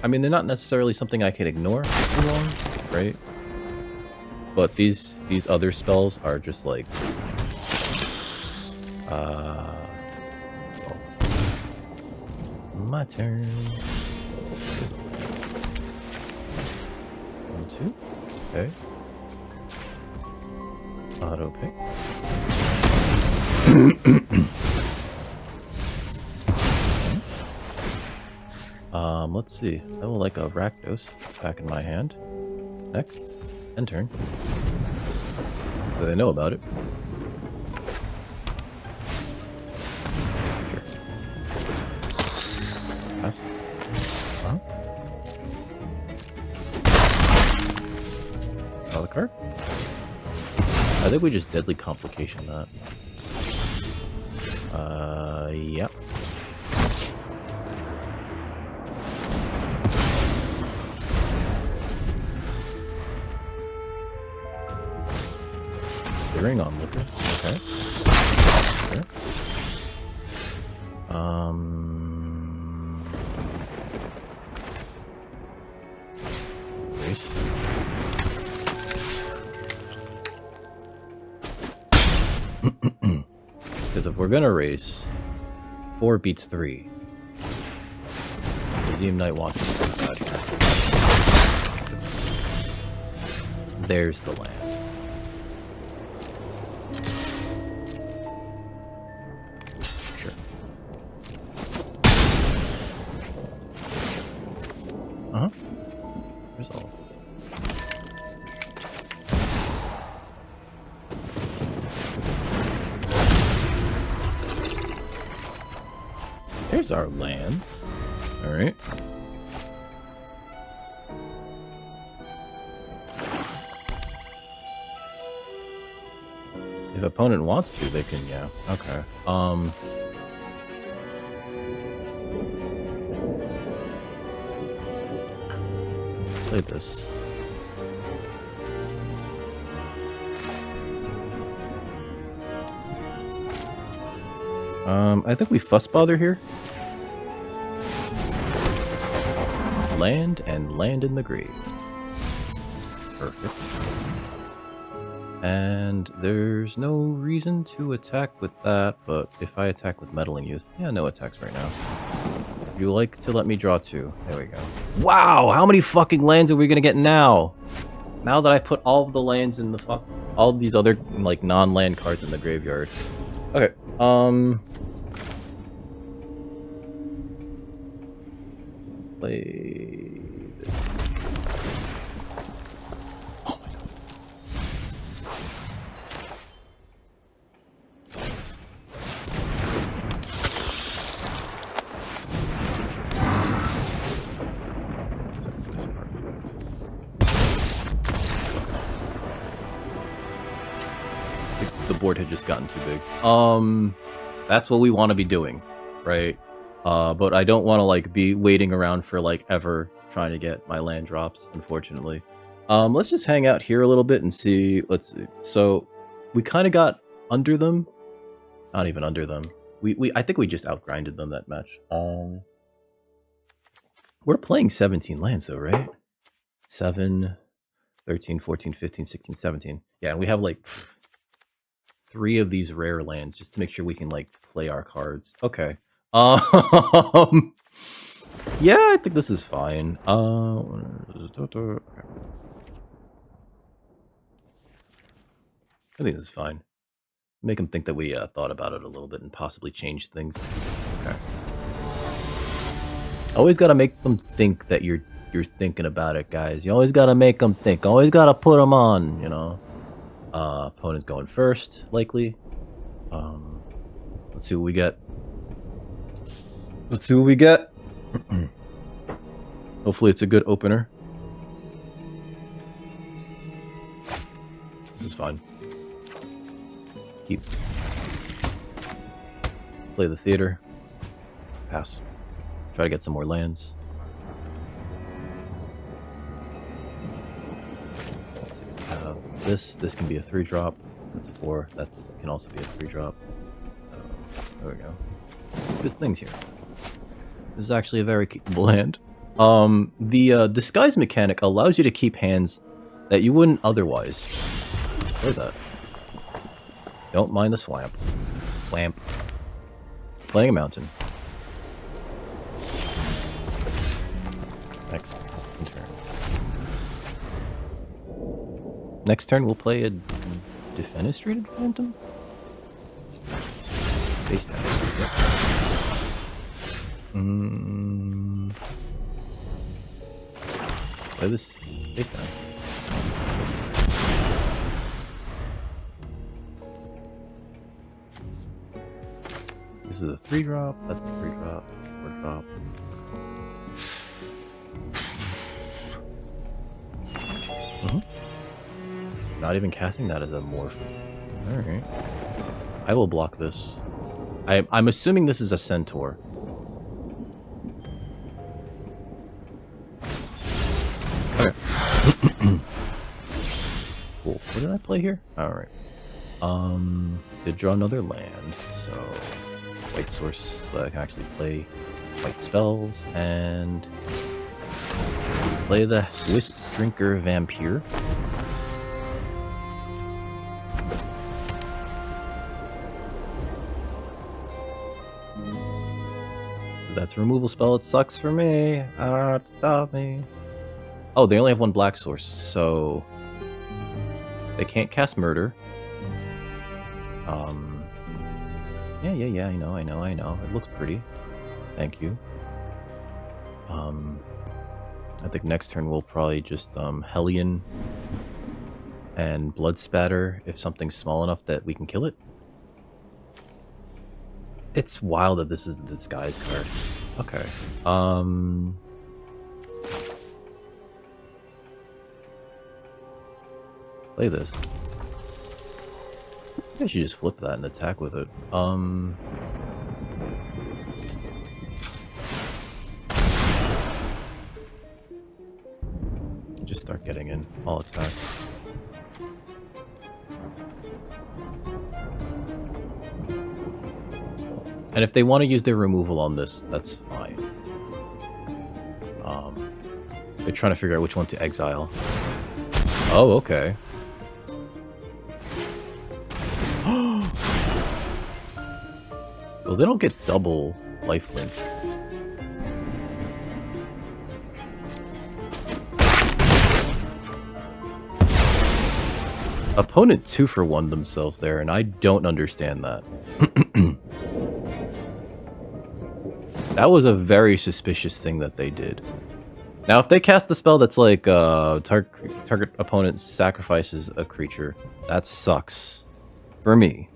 I mean, they're not necessarily something I can ignore too long, right? But these other spells are just like my turn. 1, 2. Okay. Auto pick. Let's see. I will like a Rakdos back in my hand. Next. End turn. So they know about it. think we just deadly complication that. Yep. Ring on looker. Okay. Sure. Race. Because if we're gonna race, 4 beats 3. Museum Night Watch. There's the land. Sure. Uh-huh. Resolve. There's our lands. Alright. If opponent wants to, they can, yeah. Okay. Play this. I think we fuss bother here. Land and land in the grave. Perfect. And there's no reason to attack with that, but if I attack with Meddling Youth, yeah, no attacks right now. You like to let me draw 2. There we go. Wow, how many fucking lands are we gonna get now? Now that I put all of the lands in the all of these other, like, non-land cards in the graveyard. Okay, play this. Oh my god. The board had just gotten too big. That's what we want to be doing, right? But I don't want to, like, be waiting around for, like, ever trying to get my land drops, unfortunately. Let's just hang out here a little bit and see. Let's see. So we kind of got under them. Not even under them. I think we just outgrinded them that match. We're playing 17 lands though, right? 7, 13, 14, 15, 16, 17. Yeah, and we have like 3 of these rare lands just to make sure we can, like, play our cards. Okay. Yeah, I think this is fine. I think this is fine. Make them think that we thought about it a little bit and possibly changed things. Okay. Always gotta make them think that you're thinking about it, guys. You always gotta make them think. Always gotta put them on, you know. Opponent's going first, likely. Let's see what we get. Let's see what we get. Hopefully it's a good opener. This is fine. Keep. Play the theater. Pass. Try to get some more lands. Let's see. We have this. This can be a 3-drop. That's 4. That's can also be a 3-drop. So there we go. Good things here. This is actually a very capable hand. The disguise mechanic allows you to keep hands that you wouldn't otherwise. Play that. Don't mind the swamp. Swamp. Playing a mountain. Next turn. Next turn we'll play a defenestrated phantom. Face down. Yep. Play this face down. This is a 3-drop. That's a 3-drop. That's a 4-drop. not even casting that as a morph. Alright. I will block this. I'm assuming this is a centaur. Okay. Cool. What did I play here? Alright. Did draw another land, so white source so that I can actually play white spells and play the Whist Drinker Vampire. That's a removal spell. It sucks for me. I don't know what to tell me. Oh, they only have one black source, so they can't cast murder. Yeah, I know. It looks pretty. Thank you. I think next turn we'll probably just Hellion and Blood Spatter if something's small enough that we can kill it. It's wild that this is the disguise card. Okay. Play this. I should just flip that and attack with it. Just start getting in. I'll attack. And if they want to use their removal on this, that's fine. They're trying to figure out which one to exile. Oh, okay. Well, they don't get double lifelink. Opponent 2-for-1 themselves there, and I don't understand that. That was a very suspicious thing that they did. Now, if they cast the spell that's like, target opponent sacrifices a creature, that sucks. For me.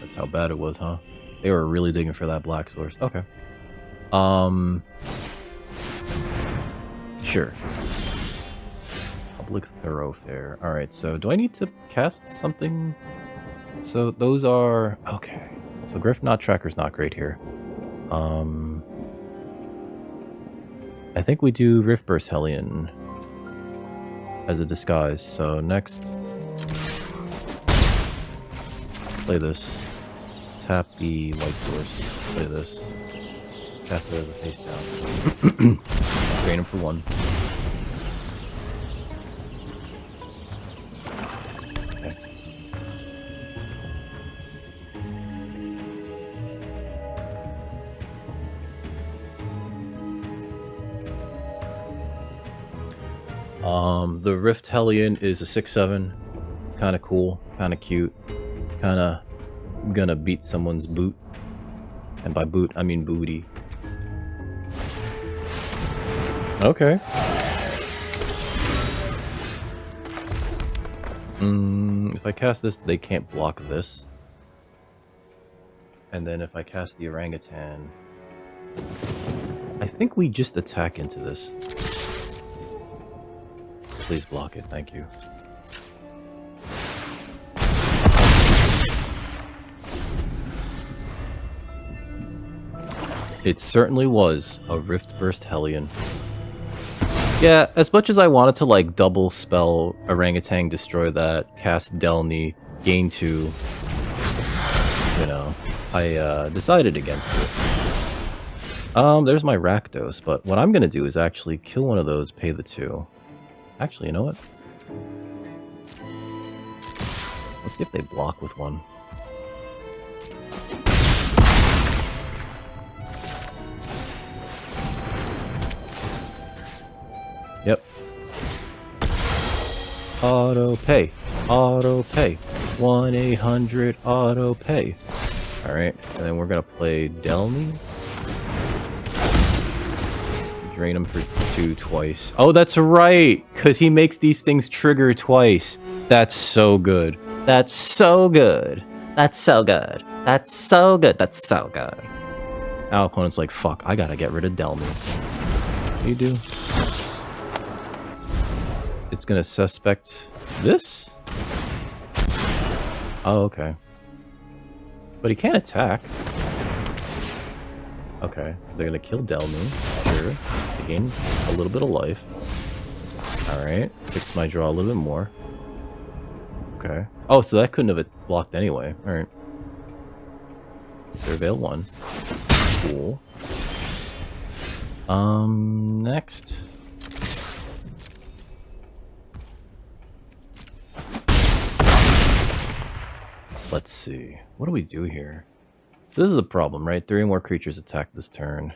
That's how bad it was, huh? They were really digging for that black source. Okay. Sure. Public Thoroughfare. Alright, so do I need to cast something? So those are... Okay. So Griff Knot Tracker's not great here. I think we do Riftburst Hellion as a disguise. So next... Play this. Tap the white source. Play this. Cast it as a face down. Drain him for 1. Okay. The Rift Hellion is a 6/7. It's kind of cool, kind of cute, kind of gonna beat someone's boot. And by boot, I mean booty. Okay. If I cast this, they can't block this. And then if I cast the orangutan, I think we just attack into this. Please block it, thank you. It certainly was a Riftburst Hellion. Yeah, as much as I wanted to like double spell Orangutan, destroy that, cast Delny, gain 2, you know, I decided against it. There's my Rakdos, but what I'm gonna do is actually kill one of those, pay the 2. Actually, you know what? Let's see if they block with one. Yep. Auto pay. Auto pay. 1-800 auto pay. Alright, and then we're gonna play Delny. Drain him for 2 twice. Oh, that's right! Because he makes these things trigger twice. That's so good. That's so good. That's so good. That's so good. That's so good. Our opponent's like, fuck, I gotta get rid of Delmy. You do. It's gonna suspect this? Oh, okay. But he can't attack. Okay, so they're gonna kill Delmy. Sure. To gain a little bit of life. Alright. Fix my draw a little bit more. Okay. Oh, so that couldn't have blocked anyway. Alright. Surveil 1. Cool. Next. Let's see. What do we do here? So this is a problem, right? 3 more creatures attack this turn.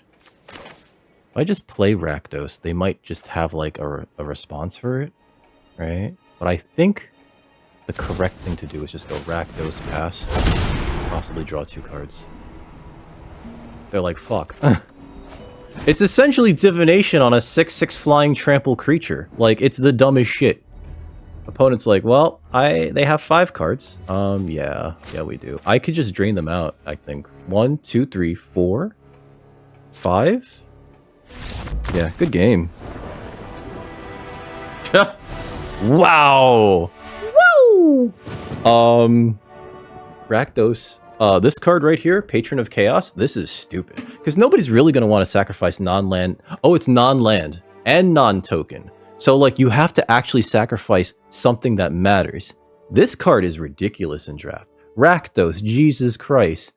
If I just play Rakdos, they might just have like a response for it, right? But I think the correct thing to do is just go Rakdos, pass, possibly draw 2 cards. They're like, fuck. It's essentially divination on a 6/6 flying trample creature. Like, it's the dumbest shit. Opponent's like, well, they have 5 cards. Yeah, we do. I could just drain them out, I think. 1, 2, 3, 4, 5. Yeah, good game. Wow. Woo! Rakdos. This card right here, Patron of Chaos, this is stupid. Because nobody's really going to want to sacrifice non-land. Oh, it's non-land and non-token. So, like, you have to actually sacrifice something that matters. This card is ridiculous in draft. Rakdos, Jesus Christ.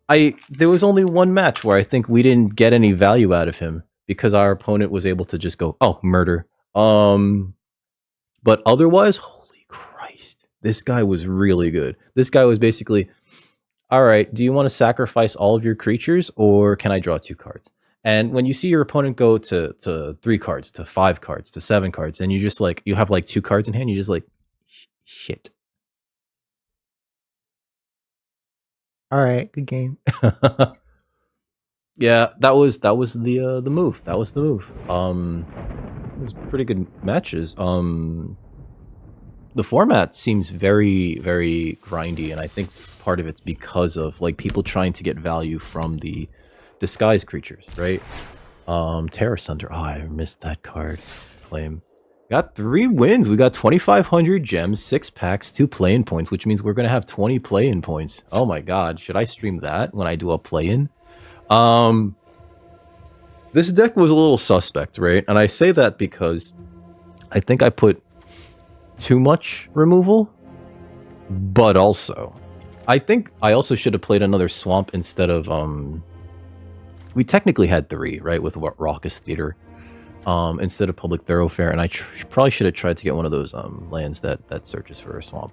There was only one match where I think we didn't get any value out of him because our opponent was able to just go, oh, murder. But otherwise, holy Christ, this guy was really good. This guy was basically, all right, do you want to sacrifice all of your creatures or can I draw 2 cards? And when you see your opponent go to 3 cards, to 5 cards, to 7 cards, and you just like, you have like 2 cards in hand, you just like, shit. All right, good game. Yeah, that was the move. That was the move. It was pretty good matches. The format seems very, very grindy, and I think part of it's because of like people trying to get value from the disguise creatures, right? Terror Sunder. Oh, I missed that card. Claim. Got 3 wins. We got 2,500 gems, 6 packs, 2 play-in points, which means we're gonna have 20 play-in points. Oh my god, should I stream that when I do a play-in? This deck was a little suspect, right? And I say that because I think I put too much removal, but also I think I also should have played another swamp instead of we technically had 3, right, with Raucous Theater instead of Public Thoroughfare, and I probably should have tried to get one of those lands that searches for a swamp.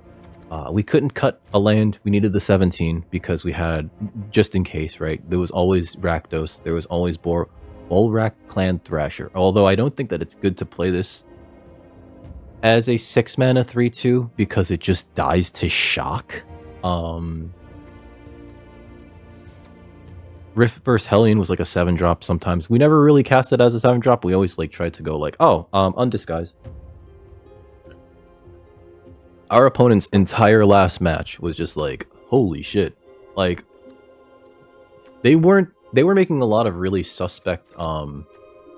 We couldn't cut a land. We needed the 17 because we had, just in case, right? There was always Rakdos. There was always Bolrak Clan Thrasher. Although I don't think that it's good to play this as a 6 mana 3/2 because it just dies to shock. Rift vs. Hellion was like a 7-drop sometimes. We never really cast it as a 7-drop. We always like tried to go like, oh, Undisguised. Our opponent's entire last match was just like, holy shit. Like, they were making a lot of really suspect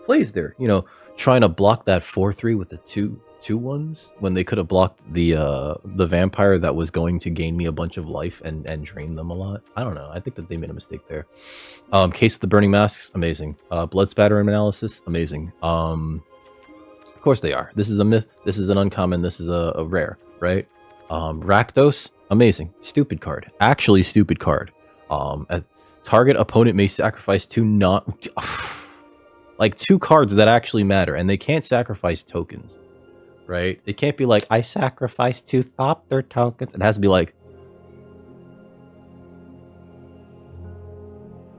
plays there. You know, trying to block that 4/3 with the 2/2 when they could have blocked the vampire that was going to gain me a bunch of life and drain them a lot. I don't know. I think that they made a mistake there. Case of the Burning Masks, amazing. Blood Spatter Analysis, amazing. Of course they are. This is a myth. This is an uncommon. This is a rare, right? Rakdos, amazing. Stupid card. Actually stupid card. A target opponent may sacrifice 2 like 2 cards that actually matter, and they can't sacrifice tokens. Right? It can't be like, I sacrificed 2 Thopter tokens. It has to be like,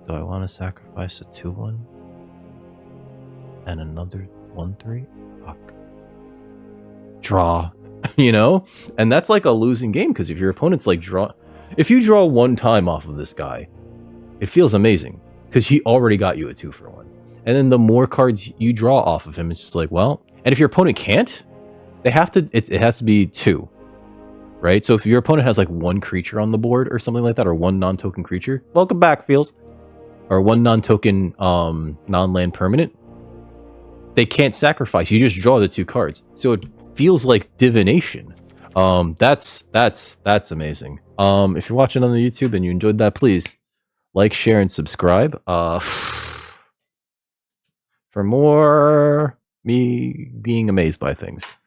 do I want to sacrifice a 2/1? And another 1/3? Fuck. Draw. You know? And that's like a losing game, because if your opponent's like if you draw 1 time off of this guy, it feels amazing. Because he already got you a 2-for-1. And then the more cards you draw off of him, it's just like, well, and if your opponent can't, they have to, it has to be 2, right? So if your opponent has like 1 creature on the board or something like that, or 1 non-token creature, welcome back, Feels. or 1 non-token non-land permanent, they can't sacrifice. You just draw the 2 cards. So it feels like divination. That's amazing. If you're watching on the YouTube and you enjoyed that, please like, share, and subscribe. For more me being amazed by things.